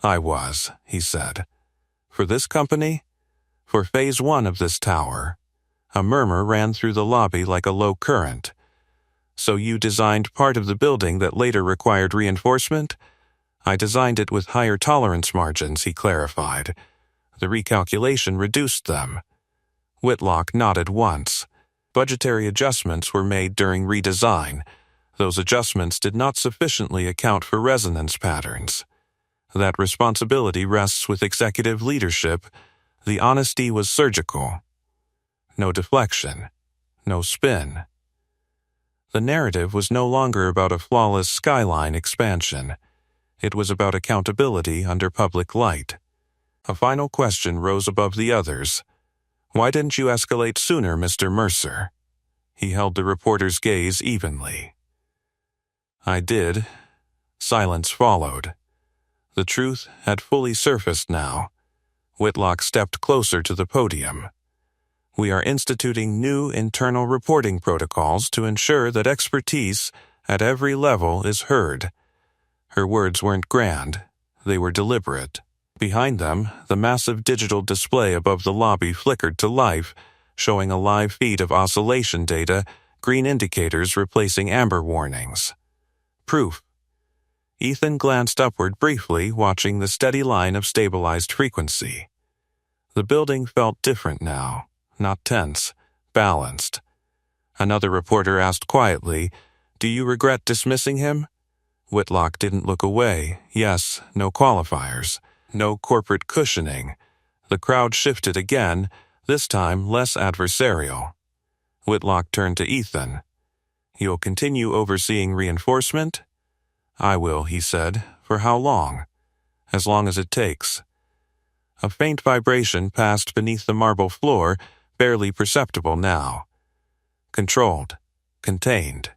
I was, he said. For this company? For phase 1 of this tower. A murmur ran through the lobby like a low current. So you designed part of the building that later required reinforcement? I designed it with higher tolerance margins, he clarified. The recalculation reduced them. Whitlock nodded once. Budgetary adjustments were made during redesign. Those adjustments did not sufficiently account for resonance patterns. That responsibility rests with executive leadership. The honesty was surgical. No deflection. No spin. The narrative was no longer about a flawless skyline expansion. It was about accountability under public light. A final question rose above the others. Why didn't you escalate sooner, Mr. Mercer? He held the reporter's gaze evenly. I did. Silence followed. The truth had fully surfaced now. Whitlock stepped closer to the podium. We are instituting new internal reporting protocols to ensure that expertise at every level is heard. Her words weren't grand. They were deliberate. Behind them, the massive digital display above the lobby flickered to life, showing a live feed of oscillation data, green indicators replacing amber warnings. Proof. Ethan glanced upward briefly, watching the steady line of stabilized frequency. The building felt different now, not tense, balanced. Another reporter asked quietly, "Do you regret dismissing him?" Whitlock didn't look away. Yes, no qualifiers. No corporate cushioning. The crowd shifted again, this time less adversarial. Whitlock turned to Ethan. You'll continue overseeing reinforcement? I will, he said. For how long? As long as it takes. A faint vibration passed beneath the marble floor, barely perceptible now. Controlled. Contained.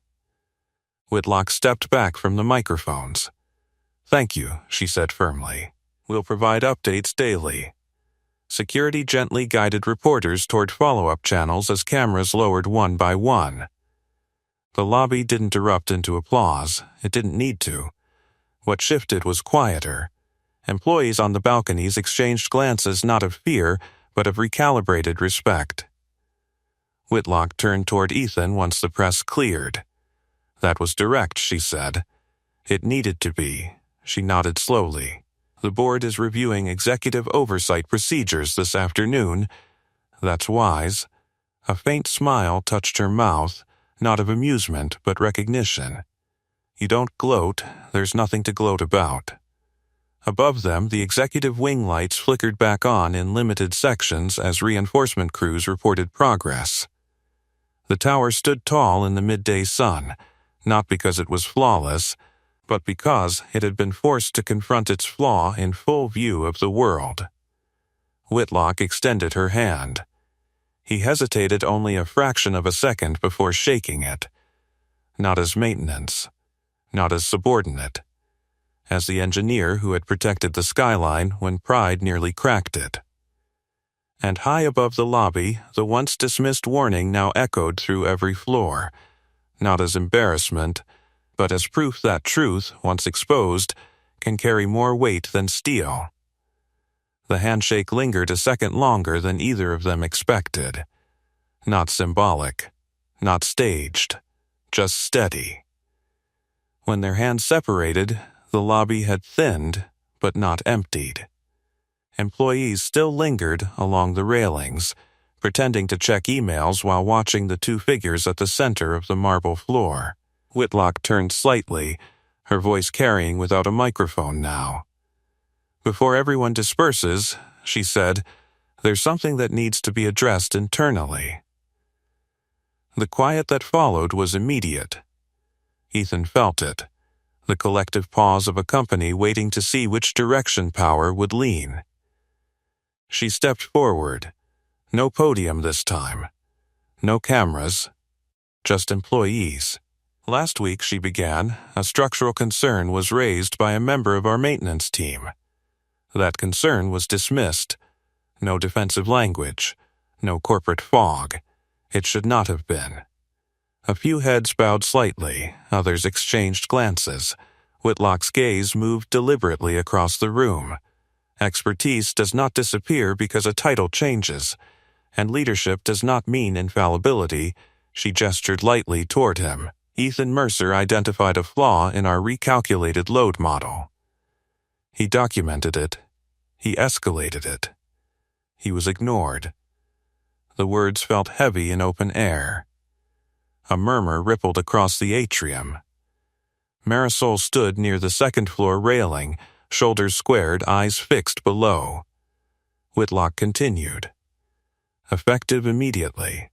Whitlock stepped back from the microphones. Thank you, she said firmly. We'll provide updates daily. Security gently guided reporters toward follow-up channels as cameras lowered one by one. The lobby didn't erupt into applause. It didn't need to. What shifted was quieter. Employees on the balconies exchanged glances not of fear, but of recalibrated respect. Whitlock turned toward Ethan once the press cleared. That was direct, she said. It needed to be. She nodded slowly. The board is reviewing executive oversight procedures this afternoon. That's wise. A faint smile touched her mouth, not of amusement but recognition. You don't gloat, there's nothing to gloat about. Above them, the executive wing lights flickered back on in limited sections as reinforcement crews reported progress. The tower stood tall in the midday sun, not because it was flawless, but because it had been forced to confront its flaw in full view of the world. Whitlock extended her hand. He hesitated only a fraction of a second before shaking it. Not as maintenance, not as subordinate, as the engineer who had protected the skyline when pride nearly cracked it. And high above the lobby, the once dismissed warning now echoed through every floor, not as embarrassment, but as proof that truth, once exposed, can carry more weight than steel. The handshake lingered a second longer than either of them expected. Not symbolic, not staged, just steady. When their hands separated, the lobby had thinned, but not emptied. Employees still lingered along the railings, pretending to check emails while watching the two figures at the center of the marble floor. Whitlock turned slightly, her voice carrying without a microphone now. "Before everyone disperses," she said, "there's something that needs to be addressed internally." The quiet that followed was immediate. Ethan felt it, the collective pause of a company waiting to see which direction power would lean. She stepped forward. No podium this time. No cameras. Just employees. "Last week," she began, "a structural concern was raised by a member of our maintenance team. That concern was dismissed. No defensive language. No corporate fog. It should not have been." A few heads bowed slightly, others exchanged glances. Whitlock's gaze moved deliberately across the room. Expertise does not disappear because a title changes, and leadership does not mean infallibility. She gestured lightly toward him. "Ethan Mercer identified a flaw in our recalculated load model. He documented it. He escalated it. He was ignored." The words felt heavy in open air. A murmur rippled across the atrium. Marisol stood near the second-floor railing, shoulders squared, eyes fixed below. Whitlock continued. "Effective immediately.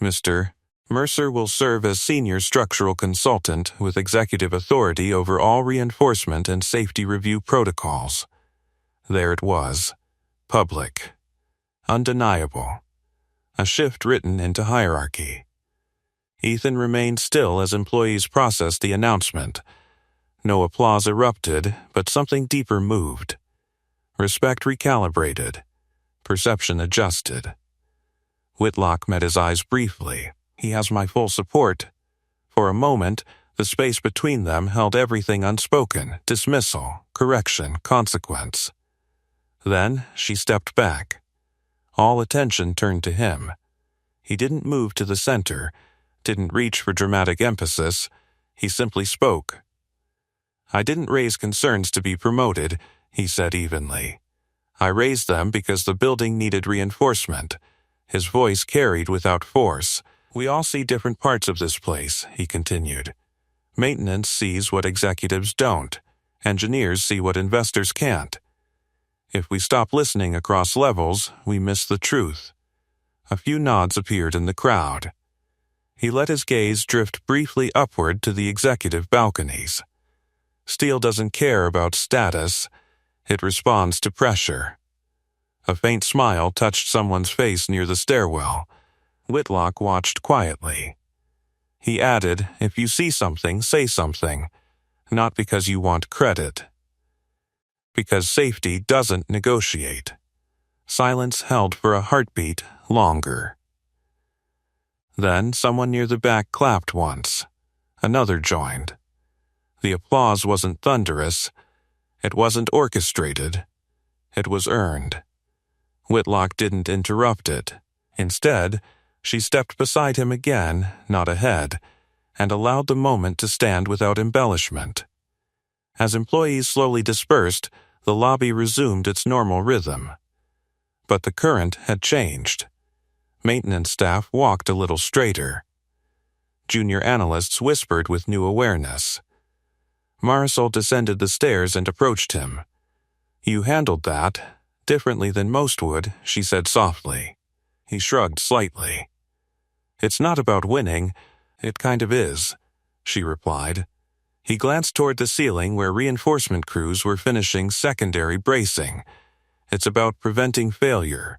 Mr. Mercer will serve as senior structural consultant with executive authority over all reinforcement and safety review protocols." There it was. Public. Undeniable. A shift written into hierarchy. Ethan remained still as employees processed the announcement. No applause erupted, but something deeper moved. Respect recalibrated. Perception adjusted. Whitlock met his eyes briefly. "He has my full support." For a moment, the space between them held everything unspoken: dismissal, correction, consequence. Then she stepped back. All attention turned to him. He didn't move to the center, didn't reach for dramatic emphasis. He simply spoke. "I didn't raise concerns to be promoted," he said evenly. "I raised them because the building needed reinforcement." His voice carried without force. "We all see different parts of this place," he continued. "Maintenance sees what executives don't. Engineers see what investors can't. If we stop listening across levels, we miss the truth." A few nods appeared in the crowd. He let his gaze drift briefly upward to the executive balconies. Steel doesn't care about status. It responds to pressure. A faint smile touched someone's face near the stairwell. Whitlock watched quietly. He added, "If you see something, say something. Not because you want credit. Because safety doesn't negotiate." Silence held for a heartbeat longer. Then someone near the back clapped once. Another joined. The applause wasn't thunderous. It wasn't orchestrated. It was earned. Whitlock didn't interrupt it. Instead, she stepped beside him again, not ahead, and allowed the moment to stand without embellishment. As employees slowly dispersed, the lobby resumed its normal rhythm. But the current had changed. Maintenance staff walked a little straighter. Junior analysts whispered with new awareness. Marisol descended the stairs and approached him. You handled that differently than most would, she said softly. He shrugged slightly. It's not about winning. It kind of is, she replied. He glanced toward the ceiling where reinforcement crews were finishing secondary bracing. It's about preventing failure.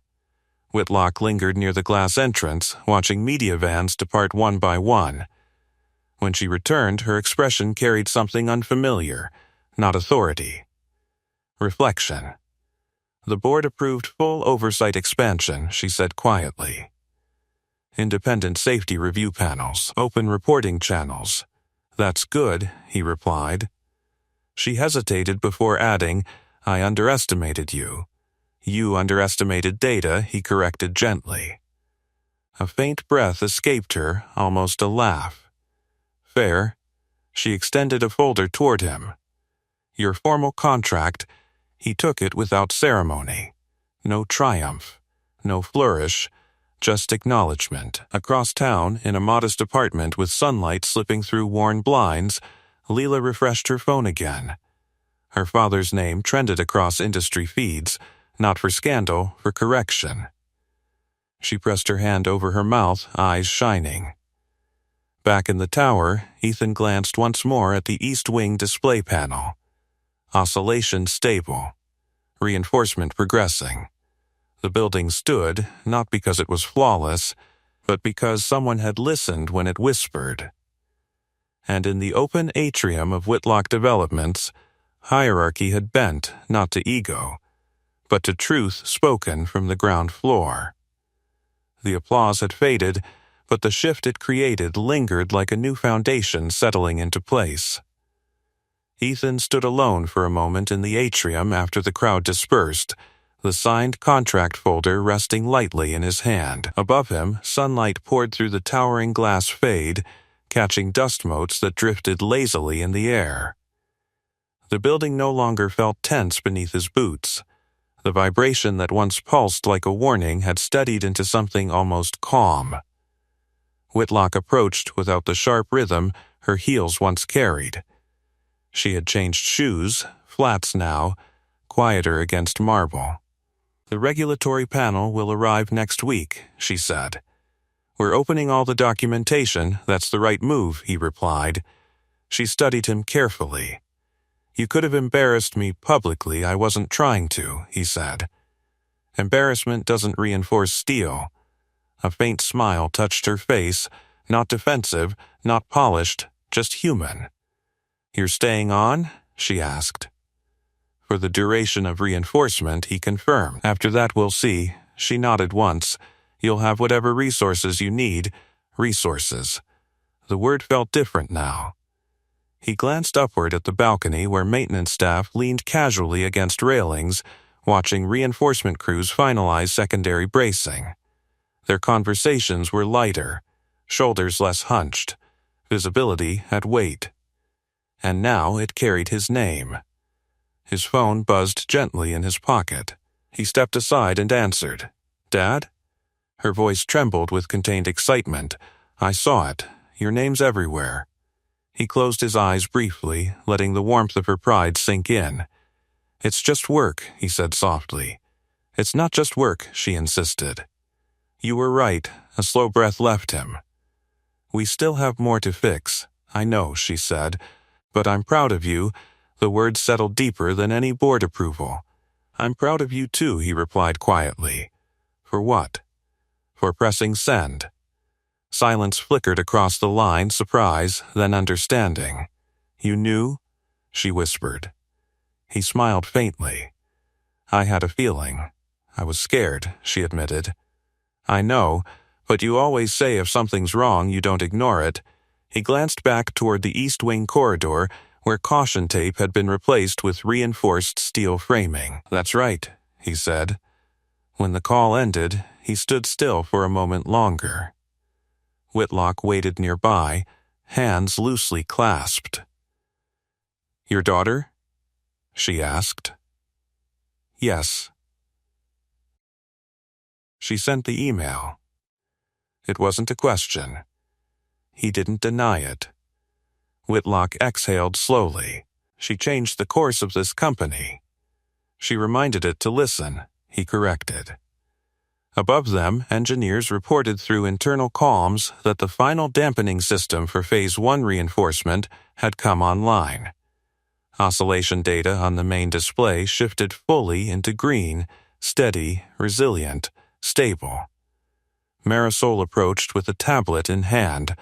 Whitlock lingered near the glass entrance, watching media vans depart one by one. When she returned, her expression carried something unfamiliar, not authority. Reflection. The board approved full oversight expansion, she said quietly. Independent safety review panels, open reporting channels. That's good, he replied. She hesitated before adding, I underestimated you. You underestimated data, he corrected gently. A faint breath escaped her, almost a laugh. Fair. She extended a folder toward him. Your formal contract. He took it without ceremony. No triumph. No flourish. Just acknowledgement. Across town, in a modest apartment with sunlight slipping through worn blinds, Leela refreshed her phone again. Her father's name trended across industry feeds, not for scandal, for correction. She pressed her hand over her mouth, eyes shining. Back in the tower, Ethan glanced once more at the East Wing display panel. Oscillation stable. Reinforcement progressing. The building stood, not because it was flawless, but because someone had listened when it whispered. And in the open atrium of Whitlock Developments, hierarchy had bent not to ego, but to truth spoken from the ground floor. The applause had faded, but the shift it created lingered like a new foundation settling into place. Ethan stood alone for a moment in the atrium after the crowd dispersed, the signed contract folder resting lightly in his hand. Above him, sunlight poured through the towering glass fade, catching dust motes that drifted lazily in the air. The building no longer felt tense beneath his boots. The vibration that once pulsed like a warning had steadied into something almost calm. Whitlock approached without the sharp rhythm her heels once carried. She had changed shoes, flats now, quieter against marble. The regulatory panel will arrive next week, she said. We're opening all the documentation, that's the right move, he replied. She studied him carefully. You could have embarrassed me publicly, I wasn't trying to, he said. Embarrassment doesn't reinforce steel. A faint smile touched her face, not defensive, not polished, just human. You're staying on? She asked. For the duration of reinforcement, he confirmed. After that we'll see. She nodded once. You'll have whatever resources you need. Resources. The word felt different now. He glanced upward at the balcony where maintenance staff leaned casually against railings, watching reinforcement crews finalize secondary bracing. Their conversations were lighter, shoulders less hunched. Visibility had weight. And now it carried his name. His phone buzzed gently in his pocket. He stepped aside and answered. Dad? Her voice trembled with contained excitement. I saw it. Your name's everywhere. He closed his eyes briefly, letting the warmth of her pride sink in. It's just work, he said softly. It's not just work, she insisted. You were right. A slow breath left him. We still have more to fix. I know, she said. But I'm proud of you. The words settled deeper than any board approval. I'm proud of you too, he replied quietly. For what? For pressing send. Silence flickered across the line, surprise, then understanding. You knew? She whispered. He smiled faintly. I had a feeling. I was scared, she admitted. I know, but you always say if something's wrong, you don't ignore it. He glanced back toward the East Wing corridor, where caution tape had been replaced with reinforced steel framing. That's right, he said. When the call ended, he stood still for a moment longer. Whitlock waited nearby, hands loosely clasped. Your daughter? She asked. Yes. She sent the email. It wasn't a question. He didn't deny it. Whitlock exhaled slowly. She changed the course of this company. She reminded it to listen, he corrected. Above them, engineers reported through internal comms that the final dampening system for Phase 1 reinforcement had come online. Oscillation data on the main display shifted fully into green, steady, resilient, stable. Marisol approached with a tablet in hand,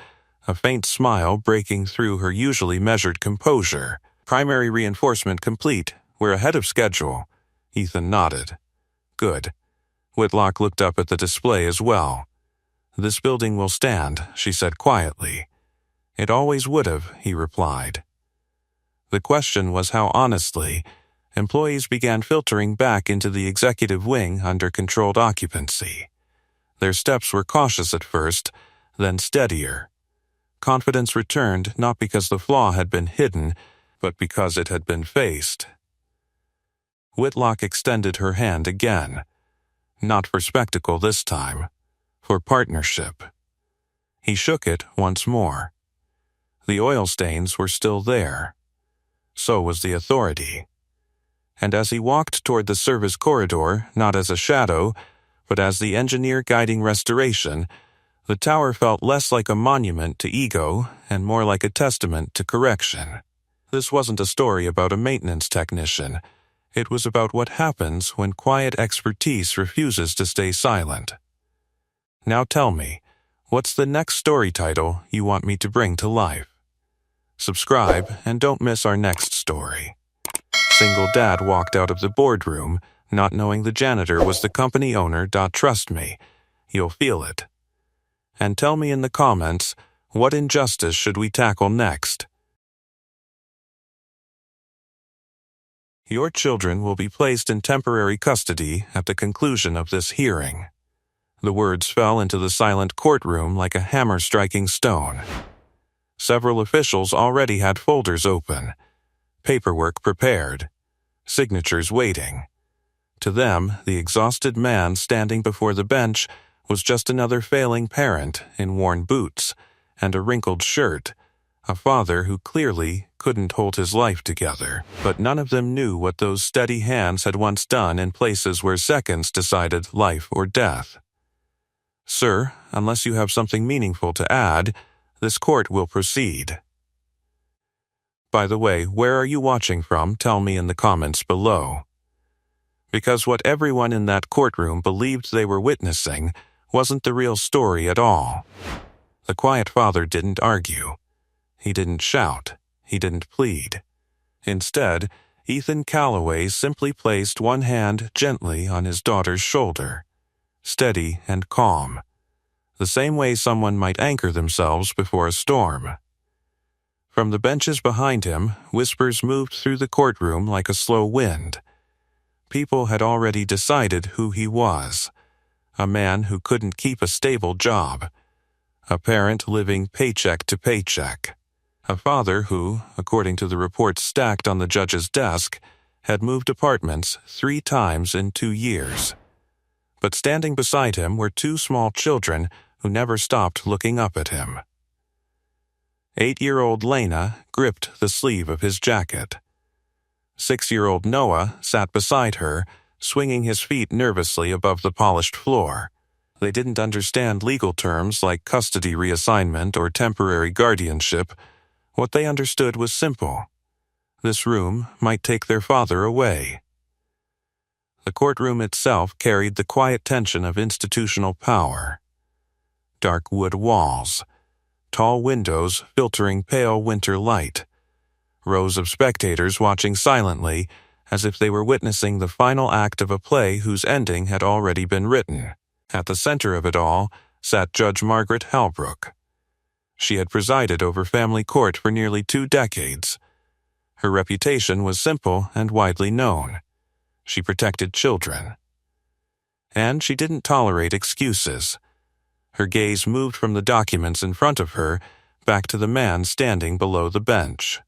a faint smile breaking through her usually measured composure. Primary reinforcement complete. We're ahead of schedule. Ethan nodded. Good. Whitlock looked up at the display as well. This building will stand, she said quietly. It always would have, he replied. The question was how honestly. Employees began filtering back into the executive wing under controlled occupancy. Their steps were cautious at first, then steadier. Confidence returned not because the flaw had been hidden, but because it had been faced. Whitlock extended her hand again. Not for spectacle this time, for partnership. He shook it once more. The oil stains were still there. So was the authority. And as he walked toward the service corridor, not as a shadow, but as the engineer guiding restoration, the tower felt less like a monument to ego and more like a testament to correction. This wasn't a story about a maintenance technician. It was about what happens when quiet expertise refuses to stay silent. Now tell me, what's the next story title you want me to bring to life? Subscribe and don't miss our next story. Single dad walked out of the boardroom, not knowing the janitor was the company owner. Trust me, you'll feel it. And tell me in the comments, what injustice should we tackle next? Your children will be placed in temporary custody at the conclusion of this hearing. The words fell into the silent courtroom like a hammer striking stone. Several officials already had folders open, paperwork prepared, signatures waiting. To them, the exhausted man standing before the bench was just another failing parent in worn boots and a wrinkled shirt, a father who clearly couldn't hold his life together. But none of them knew what those steady hands had once done in places where seconds decided life or death. Sir, unless you have something meaningful to add, this court will proceed. By the way, where are you watching from? Tell me in the comments below. Because what everyone in that courtroom believed they were witnessing wasn't the real story at all. The quiet father didn't argue. He didn't shout. He didn't plead. Instead, Ethan Calloway simply placed one hand gently on his daughter's shoulder, steady and calm, the same way someone might anchor themselves before a storm. From the benches behind him, whispers moved through the courtroom like a slow wind. People had already decided who he was, a man who couldn't keep a stable job, a parent living paycheck to paycheck, a father who, according to the reports stacked on the judge's desk, had moved apartments 3 times in 2 years. But standing beside him were 2 small children who never stopped looking up at him. 8-year-old Lena gripped the sleeve of his jacket. 6-year-old Noah sat beside her, swinging his feet nervously above the polished floor. They didn't understand legal terms like custody reassignment or temporary guardianship. What they understood was simple. This room might take their father away. The courtroom itself carried the quiet tension of institutional power. Dark wood walls, tall windows filtering pale winter light, rows of spectators watching silently as if they were witnessing the final act of a play whose ending had already been written. At the center of it all sat Judge Margaret Halbrook. She had presided over family court for nearly 2 decades. Her reputation was simple and widely known. She protected children. And she didn't tolerate excuses. Her gaze moved from the documents in front of her back to the man standing below the bench.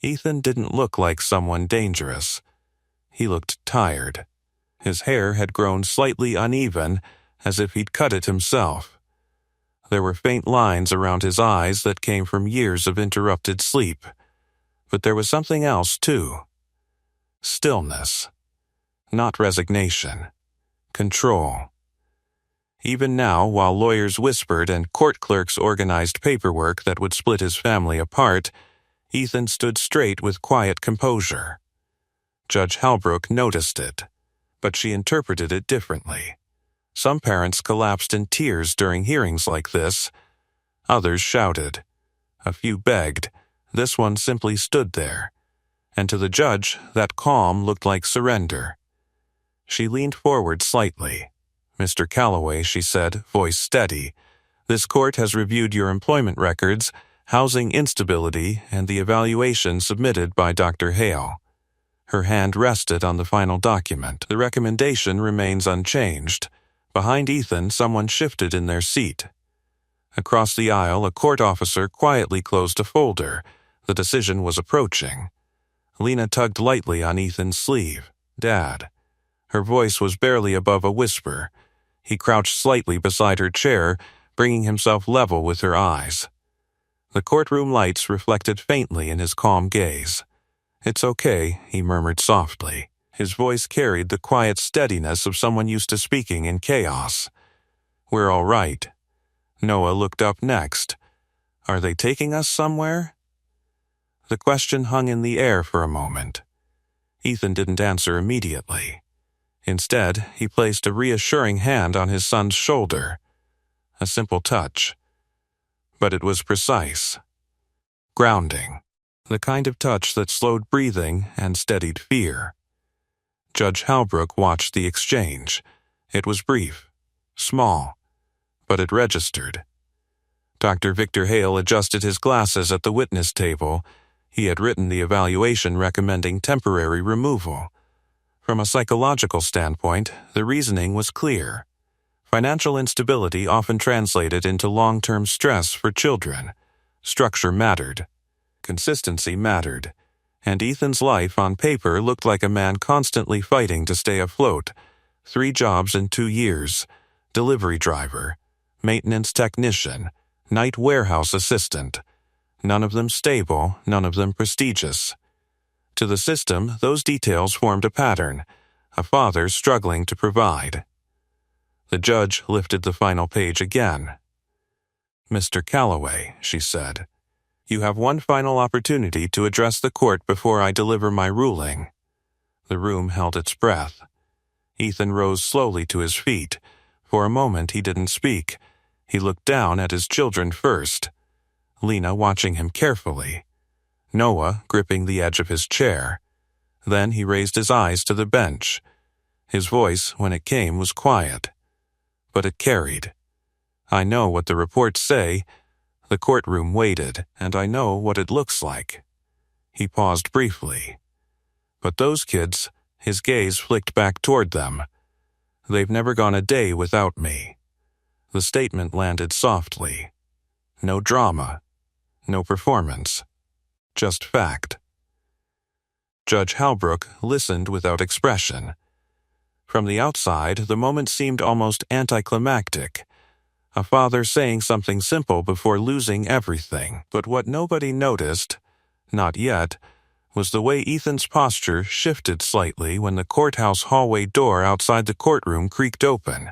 Ethan didn't look like someone dangerous. He looked tired. His hair had grown slightly uneven, as if he'd cut it himself. There were faint lines around his eyes that came from years of interrupted sleep. But there was something else, too. Stillness. Not resignation. Control. Even now, while lawyers whispered and court clerks organized paperwork that would split his family apart, Ethan stood straight with quiet composure. Judge Halbrook noticed it, but she interpreted it differently. Some parents collapsed in tears during hearings like this. Others shouted. A few begged. This one simply stood there. And to the judge, that calm looked like surrender. She leaned forward slightly. "Mr. Calloway," she said, voice steady, "this court has reviewed your employment records, housing instability, and the evaluation submitted by Dr. Hale." Her hand rested on the final document. The recommendation remains unchanged. Behind Ethan, someone shifted in their seat. Across the aisle, a court officer quietly closed a folder. The decision was approaching. Lena tugged lightly on Ethan's sleeve. "Dad." Her voice was barely above a whisper. He crouched slightly beside her chair, bringing himself level with her eyes. The courtroom lights reflected faintly in his calm gaze. "It's okay," he murmured softly. His voice carried the quiet steadiness of someone used to speaking in chaos. "We're all right." Noah looked up next. "Are they taking us somewhere?" The question hung in the air for a moment. Ethan didn't answer immediately. Instead, he placed a reassuring hand on his son's shoulder. A simple touch. But it was precise. Grounding. The kind of touch that slowed breathing and steadied fear. Judge Halbrook watched the exchange. It was brief, small, but it registered. Dr. Victor Hale adjusted his glasses at the witness table. He had written the evaluation recommending temporary removal. From a psychological standpoint, the reasoning was clear. Financial instability often translated into long-term stress for children. Structure mattered. Consistency mattered. And Ethan's life on paper looked like a man constantly fighting to stay afloat. 3 jobs in 2 years. Delivery driver, maintenance technician, night warehouse assistant. None of them stable, none of them prestigious. To the system, those details formed a pattern. A father struggling to provide. The judge lifted the final page again. "Mr. Calloway," she said, "you have one final opportunity to address the court before I deliver my ruling." The room held its breath. Ethan rose slowly to his feet. For a moment he didn't speak. He looked down at his children first. Lena watching him carefully. Noah gripping the edge of his chair. Then he raised his eyes to the bench. His voice, when it came, was quiet. But it carried. "I know what the reports say." The courtroom waited, "and I know what it looks like." He paused briefly. "But those kids," his gaze flicked back toward them. "They've never gone a day without me." The statement landed softly. No drama. No performance. Just fact. Judge Halbrook listened without expression. From the outside, the moment seemed almost anticlimactic. A father saying something simple before losing everything. But what nobody noticed, not yet, was the way Ethan's posture shifted slightly when the courthouse hallway door outside the courtroom creaked open.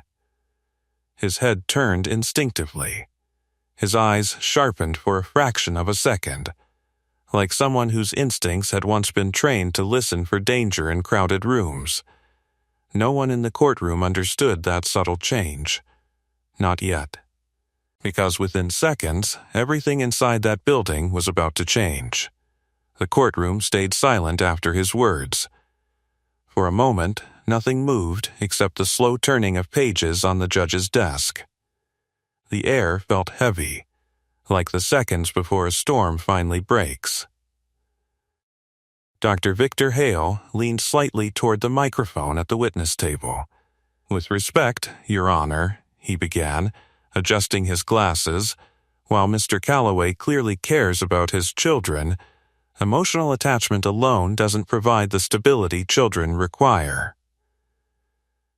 His head turned instinctively. His eyes sharpened for a fraction of a second, like someone whose instincts had once been trained to listen for danger in crowded rooms. No one in the courtroom understood that subtle change. Not yet. Because within seconds, everything inside that building was about to change. The courtroom stayed silent after his words. For a moment, nothing moved except the slow turning of pages on the judge's desk. The air felt heavy, like the seconds before a storm finally breaks. Dr. Victor Hale leaned slightly toward the microphone at the witness table. "With respect, Your Honor," he began, adjusting his glasses. "While Mr. Calloway clearly cares about his children, emotional attachment alone doesn't provide the stability children require."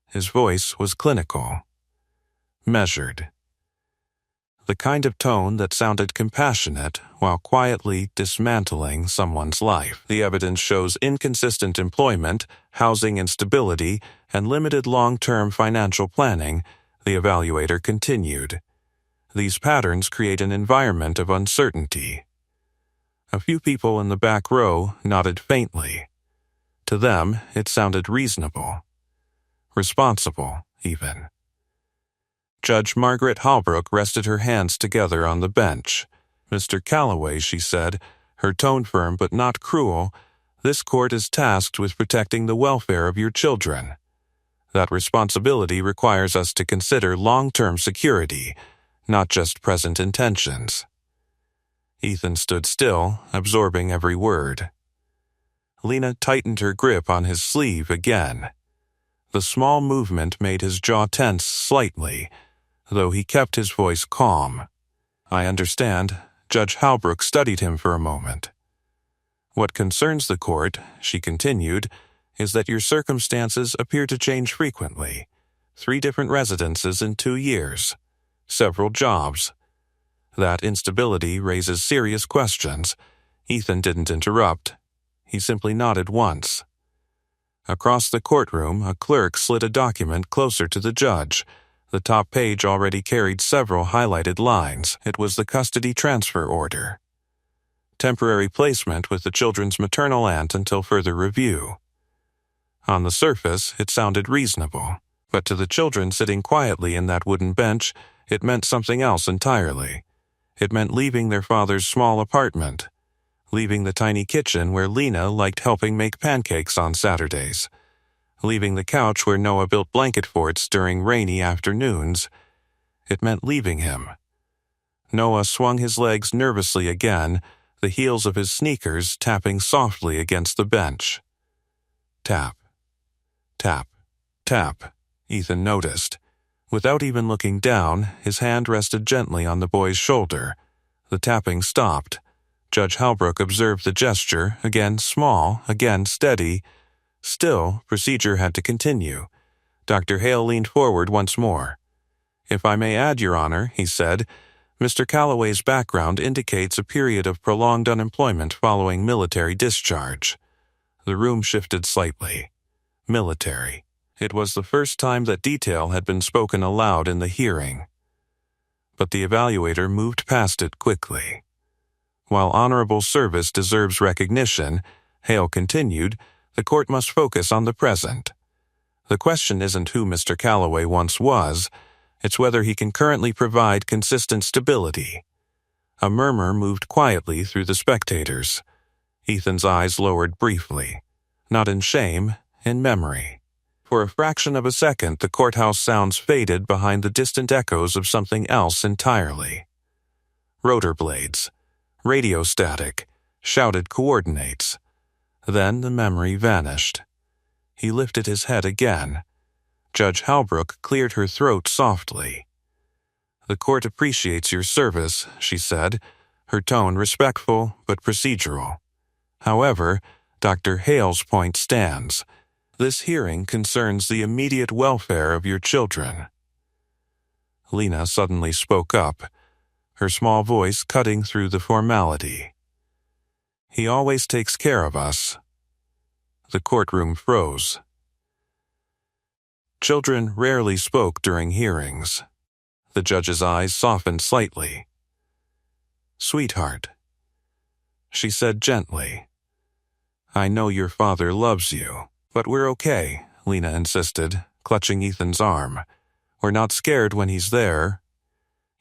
His voice was clinical, measured. the kind of tone that sounded compassionate while quietly dismantling someone's life. The evidence shows inconsistent employment, housing instability, and limited long-term financial planning, the evaluator continued. These patterns create an environment of uncertainty. A few people in the back row nodded faintly. To them, it sounded reasonable. Responsible, even. Judge Margaret Holbrook rested her hands together on the bench. "Mr. Calloway," she said, her tone firm but not cruel, "this court is tasked with protecting the welfare of your children. That responsibility requires us to consider long-term security, not just present intentions." Ethan stood still, absorbing every word. Lena tightened her grip on his sleeve again. The small movement made his jaw tense slightly, though he kept his voice calm. "I understand." Judge Holbrook studied him for a moment. "What concerns the court," she continued, "is that your circumstances appear to change frequently. 3 different residences in 2 years. Several jobs. That instability raises serious questions." Ethan didn't interrupt. He simply nodded once. Across the courtroom, a clerk slid a document closer to the judge. The top page already carried several highlighted lines. It was the custody transfer order. Temporary placement with the children's maternal aunt until further review. On the surface, it sounded reasonable, but to the children sitting quietly in that wooden bench, it meant something else entirely. It meant leaving their father's small apartment, leaving the tiny kitchen where Lena liked helping make pancakes on Saturdays, leaving the couch where Noah built blanket forts during rainy afternoons. It meant leaving him. Noah swung his legs nervously again, the heels of his sneakers tapping softly against the bench. Tap, tap, tap, Ethan noticed. Without even looking down, his hand rested gently on the boy's shoulder. The tapping stopped. Judge Holbrook observed the gesture, again small, again steady. Still, procedure had to continue. Dr. Hale leaned forward once more. "If I may add, Your Honor," he said, "Mr. Calloway's background indicates a period of prolonged unemployment following military discharge." The room shifted slightly. Military. It was the first time that detail had been spoken aloud in the hearing. But the evaluator moved past it quickly. "While honorable service deserves recognition," Hale continued, "the court must focus on the present. The question isn't who Mr. Calloway once was, it's whether he can currently provide consistent stability." A murmur moved quietly through the spectators. Ethan's eyes lowered briefly, not in shame, in memory. For a fraction of a second, the courthouse sounds faded behind the distant echoes of something else entirely. Rotor blades, radio static, shouted coordinates. Then the memory vanished. He lifted his head again. Judge Holbrook cleared her throat softly. "The court appreciates your service," she said, her tone respectful but procedural. "However, Dr. Hale's point stands. This hearing concerns the immediate welfare of your children." Lena suddenly spoke up, her small voice cutting through the formality. "He always takes care of us." The courtroom froze. Children rarely spoke during hearings. The judge's eyes softened slightly. "Sweetheart," she said gently, "I know your father loves you, but we're okay," Lena insisted, clutching Ethan's arm. "We're not scared when he's there."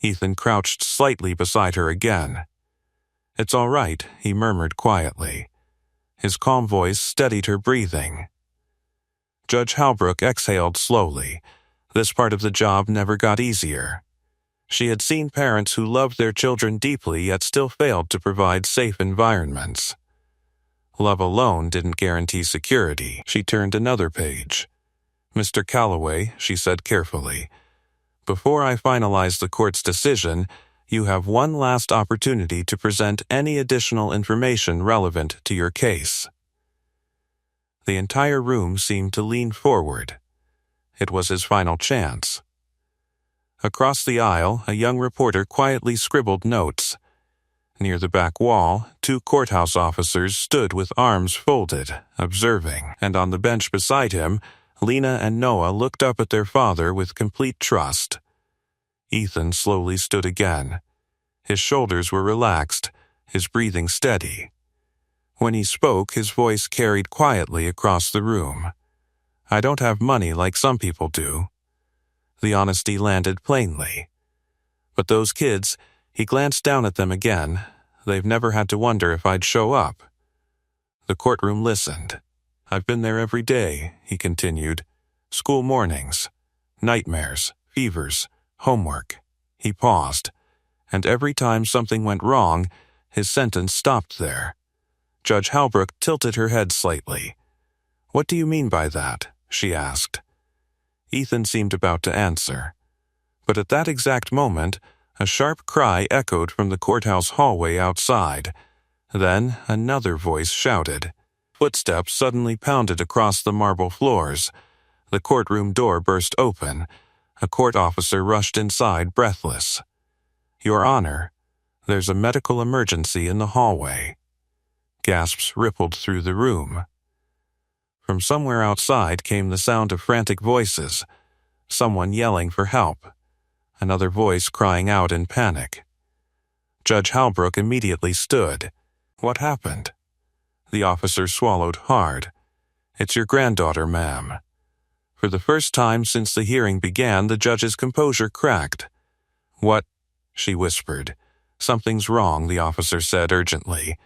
Ethan crouched slightly beside her again. "It's all right," he murmured quietly. His calm voice steadied her breathing. Judge Holbrook exhaled slowly. This part of the job never got easier. She had seen parents who loved their children deeply yet still failed to provide safe environments. Love alone didn't guarantee security. She turned another page. "Mr. Calloway," she said carefully, "before I finalize the court's decision, you have one last opportunity to present any additional information relevant to your case." The entire room seemed to lean forward. It was his final chance. Across the aisle, a young reporter quietly scribbled notes. Near the back wall, 2 courthouse officers stood with arms folded, observing, and on the bench beside him, Lena and Noah looked up at their father with complete trust. Ethan slowly stood again. His shoulders were relaxed, his breathing steady. When he spoke, his voice carried quietly across the room. "I don't have money like some people do." The honesty landed plainly. "But those kids," he glanced down at them again, "they've never had to wonder if I'd show up." The courtroom listened. "I've been there every day," he continued. "School mornings, nightmares, fevers, homework." He paused, and every time something went wrong, his sentence stopped there. Judge Halbrook tilted her head slightly. "What do you mean by that?" she asked. Ethan seemed about to answer. But at that exact moment, a sharp cry echoed from the courthouse hallway outside. Then another voice shouted. Footsteps suddenly pounded across the marble floors. The courtroom door burst open. A court officer rushed inside, breathless. "Your Honor, there's a medical emergency in the hallway." Gasps rippled through the room. From somewhere outside came the sound of frantic voices, someone yelling for help, another voice crying out in panic. Judge Halbrook immediately stood. "What happened?" The officer swallowed hard. "It's your granddaughter, ma'am." For the first time since the hearing began, the judge's composure cracked. "What?" she whispered. "Something's wrong," the officer said urgently.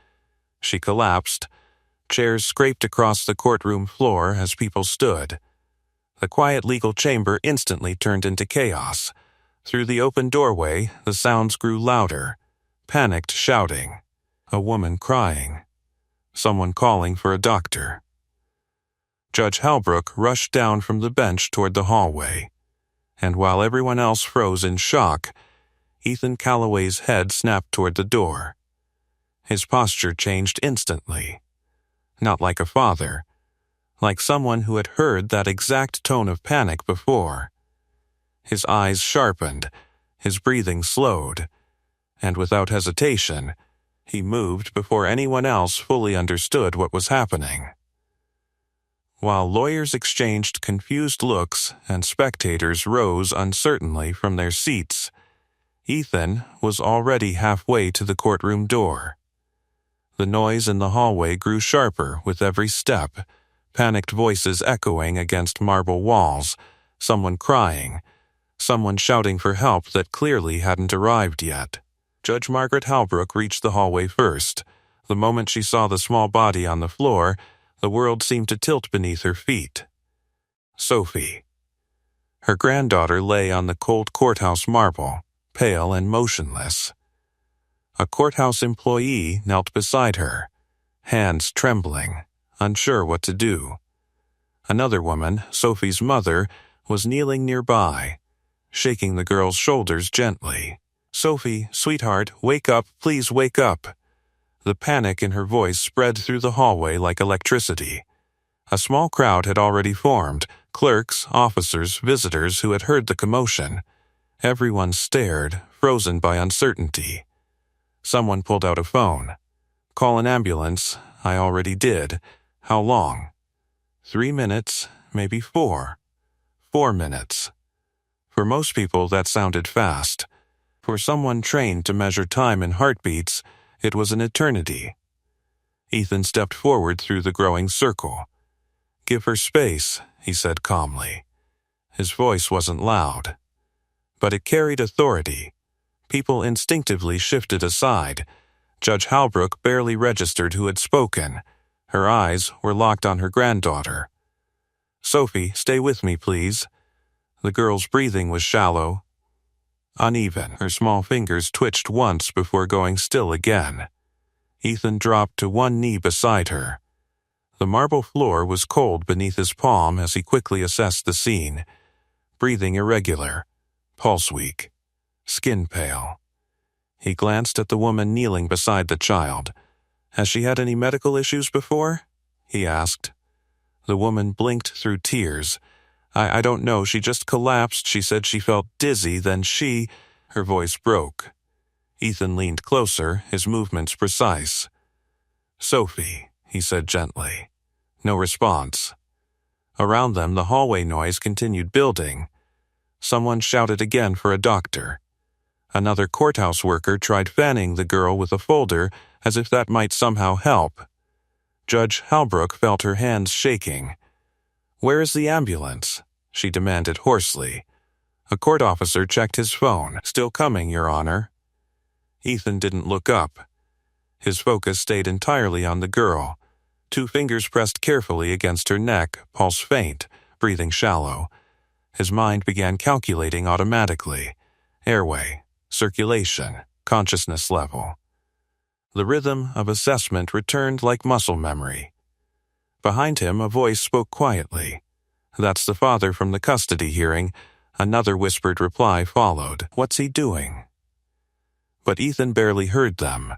She collapsed. Chairs scraped across the courtroom floor as people stood. The quiet legal chamber instantly turned into chaos. Through the open doorway, the sounds grew louder. Panicked shouting. A woman crying. Someone calling for a doctor. Judge Halbrook rushed down from the bench toward the hallway. And while everyone else froze in shock, Ethan Calloway's head snapped toward the door. His posture changed instantly. Not like a father, like someone who had heard that exact tone of panic before. His eyes sharpened, his breathing slowed, and without hesitation, he moved before anyone else fully understood what was happening. While lawyers exchanged confused looks and spectators rose uncertainly from their seats, Ethan was already halfway to the courtroom door. The noise in the hallway grew sharper with every step, panicked voices echoing against marble walls, someone crying, someone shouting for help that clearly hadn't arrived yet. Judge Margaret Halbrook reached the hallway first. The moment she saw the small body on the floor, the world seemed to tilt beneath her feet. Sophie. Her granddaughter lay on the cold courthouse marble, pale and motionless. A courthouse employee knelt beside her, hands trembling, unsure what to do. Another woman, Sophie's mother, was kneeling nearby, shaking the girl's shoulders gently. "Sophie, sweetheart, wake up, please wake up." The panic in her voice spread through the hallway like electricity. A small crowd had already formed, clerks, officers, visitors who had heard the commotion. Everyone stared, frozen by uncertainty. Someone pulled out a phone. "Call an ambulance." "I already did." "How long?" 3 minutes, maybe 4. 4 minutes. For most people, that sounded fast. For someone trained to measure time in heartbeats, it was an eternity. Ethan stepped forward through the growing circle. "Give her space," he said calmly. His voice wasn't loud, but it carried authority. People instinctively shifted aside. Judge Halbrook barely registered who had spoken. Her eyes were locked on her granddaughter. "Sophie, stay with me, please." The girl's breathing was shallow, uneven. Her small fingers twitched once before going still again. Ethan dropped to one knee beside her. The marble floor was cold beneath his palm as he quickly assessed the scene. Breathing irregular, pulse weak, skin pale. He glanced at the woman kneeling beside the child. "Has she had any medical issues before?" he asked. The woman blinked through tears, I don't know, she just collapsed. She said she felt dizzy, then she—" Her voice broke. Ethan leaned closer, his movements precise. "Sophie," he said gently. No response. Around them, the hallway noise continued building. Someone shouted again for a doctor. Another courthouse worker tried fanning the girl with a folder as if that might somehow help. Judge Halbrook felt her hands shaking. "Where is the ambulance?" she demanded hoarsely. A court officer checked his phone. "Still coming, Your Honor." Ethan didn't look up. His focus stayed entirely on the girl. 2 fingers pressed carefully against her neck, pulse faint, breathing shallow. His mind began calculating automatically. Airway, circulation, consciousness level. The rhythm of assessment returned like muscle memory. Behind him, a voice spoke quietly. "That's the father from the custody hearing." Another whispered reply followed. "What's he doing?" But Ethan barely heard them.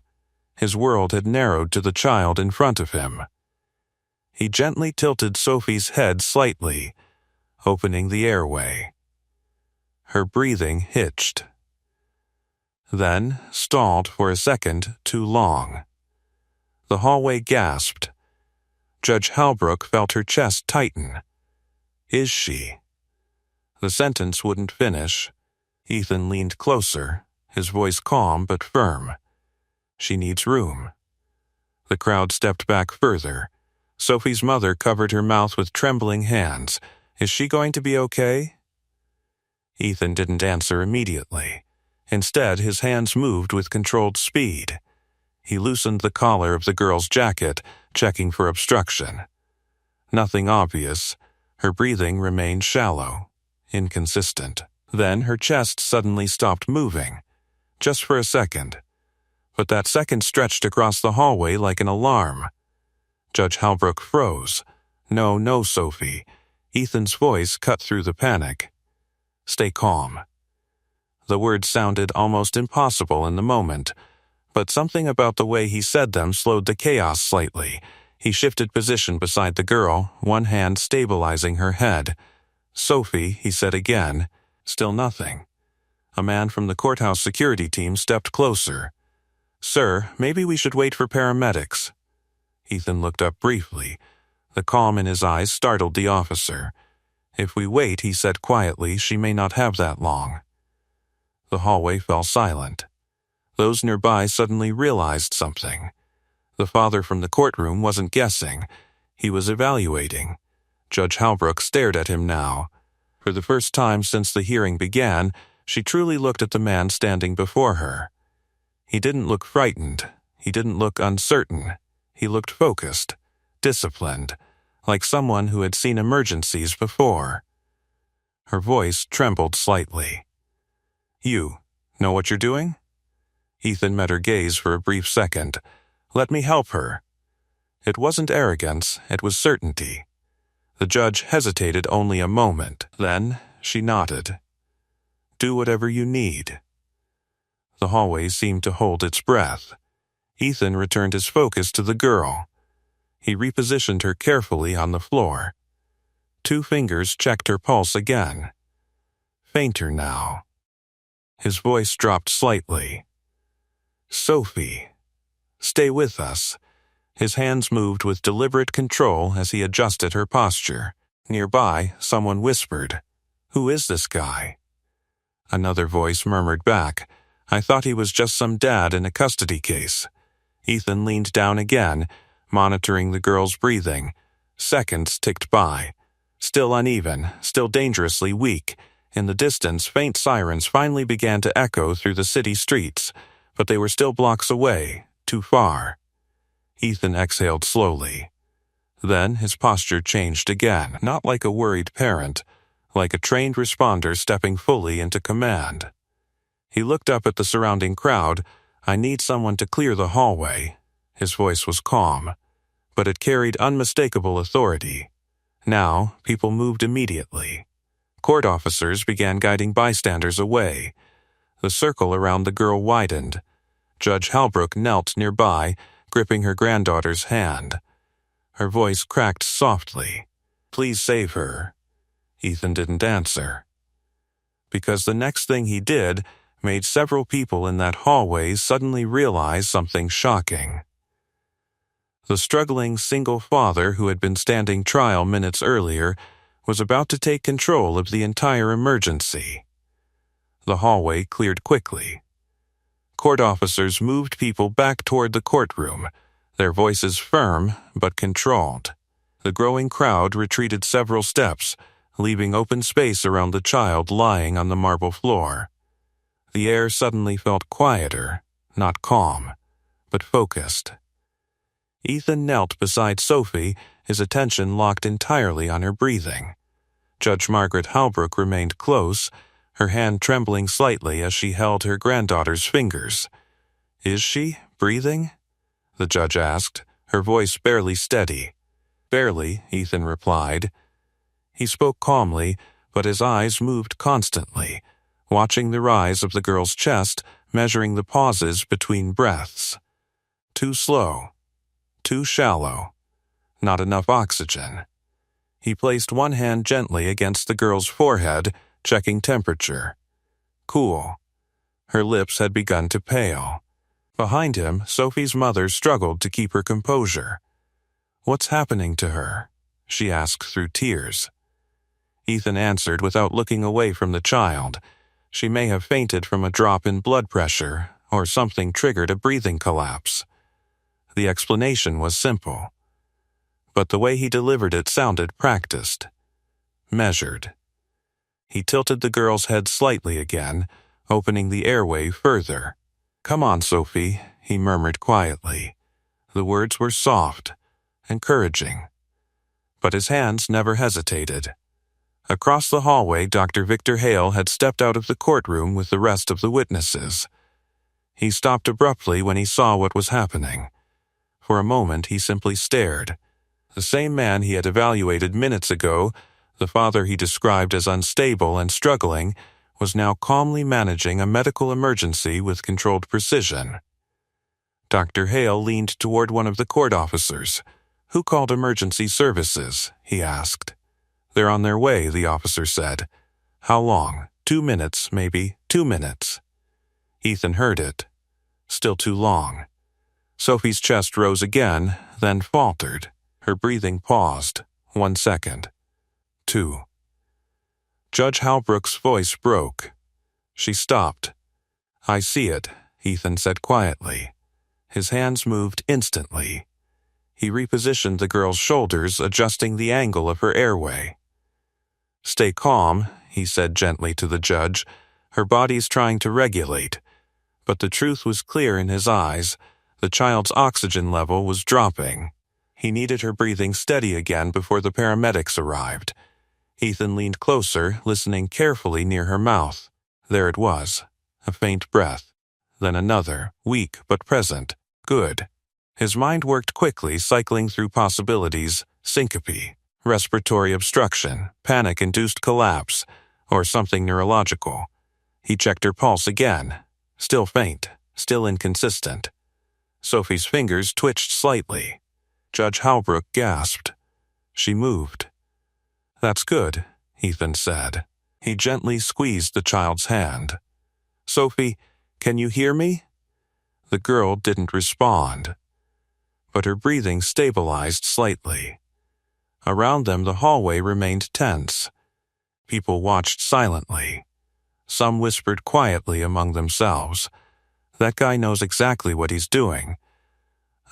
His world had narrowed to the child in front of him. He gently tilted Sophie's head slightly, opening the airway. Her breathing hitched. Then stalled for a second too long. The hallway gasped. Judge Halbrook felt her chest tighten. "Is she?" The sentence wouldn't finish. Ethan leaned closer, his voice calm but firm. "She needs room." The crowd stepped back further. Sophie's mother covered her mouth with trembling hands. "Is she going to be okay?" Ethan didn't answer immediately. Instead, his hands moved with controlled speed. He loosened the collar of the girl's jacket, checking for obstruction. Nothing obvious. Her breathing remained shallow, inconsistent. Then her chest suddenly stopped moving, just for a second. But that second stretched across the hallway like an alarm. Judge Halbrook froze. "No, no, Sophie." Ethan's voice cut through the panic. "Stay calm." The words sounded almost impossible in the moment, but something about the way he said them slowed the chaos slightly. He shifted position beside the girl, one hand stabilizing her head. "Sophie," he said again. Still nothing. A man from the courthouse security team stepped closer. "Sir, maybe we should wait for paramedics." Ethan looked up briefly. The calm in his eyes startled the officer. "If we wait," he said quietly, "she may not have that long." The hallway fell silent. Those nearby suddenly realized something. The father from the courtroom wasn't guessing. He was evaluating. Judge Halbrook stared at him now. For the first time since the hearing began, she truly looked at the man standing before her. He didn't look frightened. He didn't look uncertain. He looked focused, disciplined, like someone who had seen emergencies before. Her voice trembled slightly. "You know what you're doing?" Ethan met her gaze for a brief second. "Let me help her." It wasn't arrogance, it was certainty. The judge hesitated only a moment. Then she nodded. "Do whatever you need." The hallway seemed to hold its breath. Ethan returned his focus to the girl. He repositioned her carefully on the floor. 2 fingers checked her pulse again. Fainter now. His voice dropped slightly. "Sophie, stay with us." His hands moved with deliberate control as he adjusted her posture. Nearby, someone whispered, "Who is this guy?" Another voice murmured back, "I thought he was just some dad in a custody case." Ethan leaned down again, monitoring the girl's breathing. Seconds ticked by. Still uneven, still dangerously weak. In the distance, faint sirens finally began to echo through the city streets, but they were still blocks away, too far. Ethan exhaled slowly. Then his posture changed again, not like a worried parent, like a trained responder stepping fully into command. He looked up at the surrounding crowd. "I need someone to clear the hallway." His voice was calm, but it carried unmistakable authority. Now, people moved immediately. Court officers began guiding bystanders away. The circle around the girl widened. Judge Halbrook knelt nearby, gripping her granddaughter's hand. Her voice cracked softly. "Please save her." Ethan didn't answer, because the next thing he did made several people in that hallway suddenly realize something shocking. The struggling single father who had been standing trial minutes earlier was about to take control of the entire emergency. The hallway cleared quickly. Court officers moved people back toward the courtroom, their voices firm but controlled. The growing crowd retreated several steps, leaving open space around the child lying on the marble floor. The air suddenly felt quieter, not calm, but focused. Ethan knelt beside Sophie, his attention locked entirely on her breathing. Judge Margaret Halbrook remained close, her hand trembling slightly as she held her granddaughter's fingers. "Is she breathing?" the judge asked, her voice barely steady. "Barely," Ethan replied. He spoke calmly, but his eyes moved constantly, watching the rise of the girl's chest, measuring the pauses between breaths. Too slow. Too shallow. Not enough oxygen. He placed one hand gently against the girl's forehead, checking temperature. Cool. Her lips had begun to pale. Behind him, Sophie's mother struggled to keep her composure. "What's happening to her?" she asked through tears. Ethan answered without looking away from the child. She may have fainted from a drop in blood pressure, or something triggered a breathing collapse. The explanation was simple, but the way he delivered it sounded practiced, measured. He tilted the girl's head slightly again, opening the airway further. "Come on, Sophie," he murmured quietly. The words were soft, encouraging, but his hands never hesitated. Across the hallway, Dr. Victor Hale had stepped out of the courtroom with the rest of the witnesses. He stopped abruptly when he saw what was happening. For a moment, he simply stared. The same man he had evaluated minutes ago, the father he described as unstable and struggling, was now calmly managing a medical emergency with controlled precision. Dr. Hale leaned toward one of the court officers. "Who called emergency services?" he asked. "They're on their way," the officer said. "How long? 2 minutes, maybe. 2 minutes." Ethan heard it. Still too long. Sophie's chest rose again, then faltered. Her breathing paused. 1 second. 2. Judge Halbrook's voice broke. She stopped. "I see it," Ethan said quietly. His hands moved instantly. He repositioned the girl's shoulders, adjusting the angle of her airway. "Stay calm," he said gently to the judge. "Her body's trying to regulate." But the truth was clear in his eyes. The child's oxygen level was dropping. He needed her breathing steady again before the paramedics arrived. Ethan leaned closer, listening carefully near her mouth. There it was, a faint breath. Then another, weak but present. Good. His mind worked quickly, cycling through possibilities: syncope, respiratory obstruction, panic-induced collapse, or something neurological. He checked her pulse again. Still faint, still inconsistent. Sophie's fingers twitched slightly. Judge Halbrook gasped. She moved. "That's good," Ethan said. He gently squeezed the child's hand. "Sophie, can you hear me?" The girl didn't respond, but her breathing stabilized slightly. Around them, the hallway remained tense. People watched silently. Some whispered quietly among themselves. "That guy knows exactly what he's doing.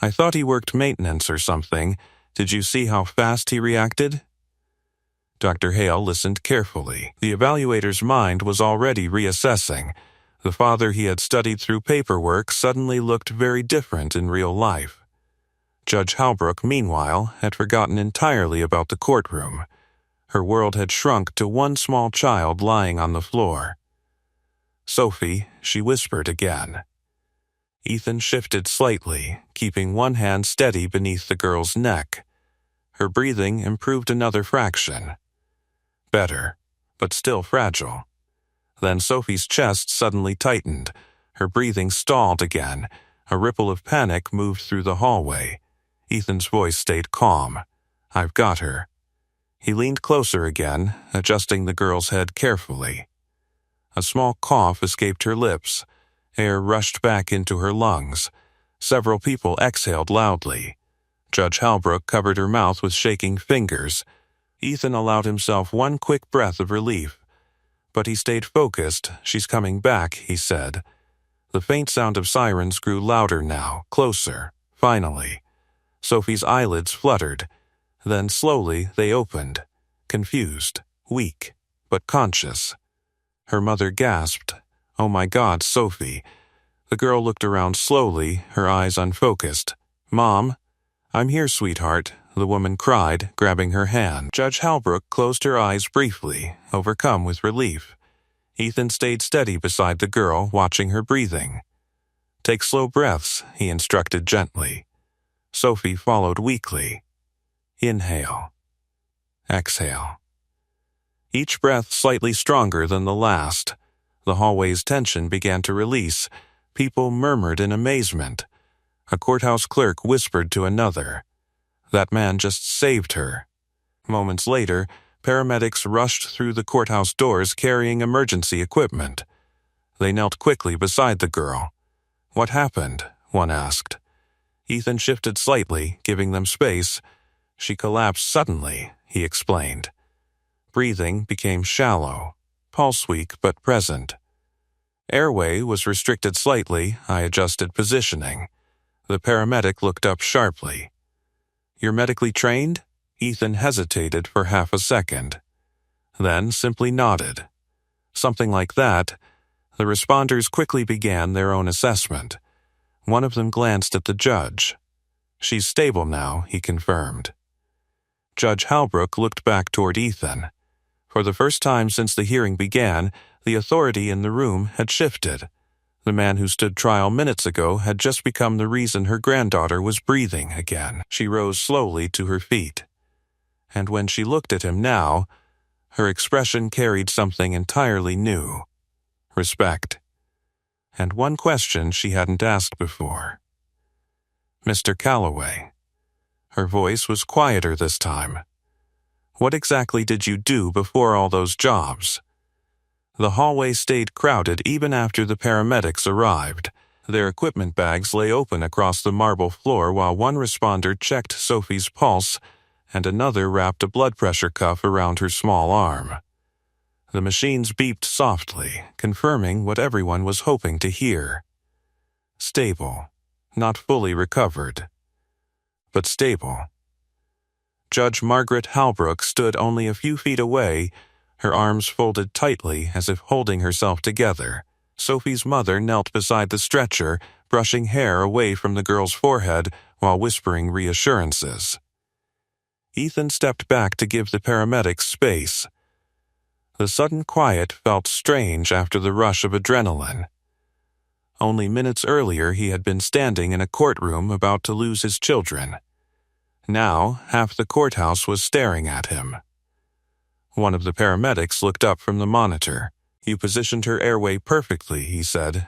I thought he worked maintenance or something. Did you see how fast he reacted?" Dr. Hale listened carefully. The evaluator's mind was already reassessing. The father he had studied through paperwork suddenly looked very different in real life. Judge Halbrook, meanwhile, had forgotten entirely about the courtroom. Her world had shrunk to one small child lying on the floor. "Sophie," she whispered again. Ethan shifted slightly, keeping one hand steady beneath the girl's neck. Her breathing improved another fraction. Better, but still fragile. Then Sophie's chest suddenly tightened. Her breathing stalled again. A ripple of panic moved through the hallway. Ethan's voice stayed calm. "I've got her." He leaned closer again, adjusting the girl's head carefully. A small cough escaped her lips. Air rushed back into her lungs. Several people exhaled loudly. Judge Halbrook covered her mouth with shaking fingers. Ethan allowed himself one quick breath of relief. But he stayed focused. "She's coming back," he said. The faint sound of sirens grew louder now, closer. Finally, Sophie's eyelids fluttered. Then slowly they opened, confused, weak, but conscious. Her mother gasped, "Oh my God, Sophie." The girl looked around slowly, her eyes unfocused. "Mom?" "I'm here, sweetheart," the woman cried, grabbing her hand. Judge Halbrook closed her eyes briefly, overcome with relief. Ethan stayed steady beside the girl, watching her breathing. "Take slow breaths," he instructed gently. Sophie followed weakly. Inhale. Exhale. Each breath slightly stronger than the last. The hallway's tension began to release. People murmured in amazement. A courthouse clerk whispered to another, "That man just saved her." Moments later, paramedics rushed through the courthouse doors carrying emergency equipment. They knelt quickly beside the girl. "What happened?" one asked. Ethan shifted slightly, giving them space. "She collapsed suddenly," he explained. Breathing became shallow, pulse weak but present. Airway was restricted slightly. I adjusted positioning. The paramedic looked up sharply. "You're medically trained?" Ethan hesitated for half a second, then simply nodded. Something like that. The responders quickly began their own assessment. One of them glanced at the judge. "She's stable now," he confirmed. Judge Halbrook looked back toward Ethan. For the first time since the hearing began, the authority in the room had shifted. The man who stood trial minutes ago had just become the reason her granddaughter was breathing again. She rose slowly to her feet. And when she looked at him now, her expression carried something entirely new. Respect. And one question she hadn't asked before. "Mr. Calloway." Her voice was quieter this time. "What exactly did you do before all those jobs?" The hallway stayed crowded even after the paramedics arrived. Their equipment bags lay open across the marble floor while one responder checked Sophie's pulse and another wrapped a blood pressure cuff around her small arm. The machines beeped softly, confirming what everyone was hoping to hear. Stable. Not fully recovered, but stable. Judge Margaret Halbrook stood only a few feet away, her arms folded tightly as if holding herself together. Sophie's mother knelt beside the stretcher, brushing hair away from the girl's forehead while whispering reassurances. Ethan stepped back to give the paramedics space. The sudden quiet felt strange after the rush of adrenaline. Only minutes earlier he had been standing in a courtroom about to lose his children. Now, half the courthouse was staring at him. One of the paramedics looked up from the monitor. "You positioned her airway perfectly," he said,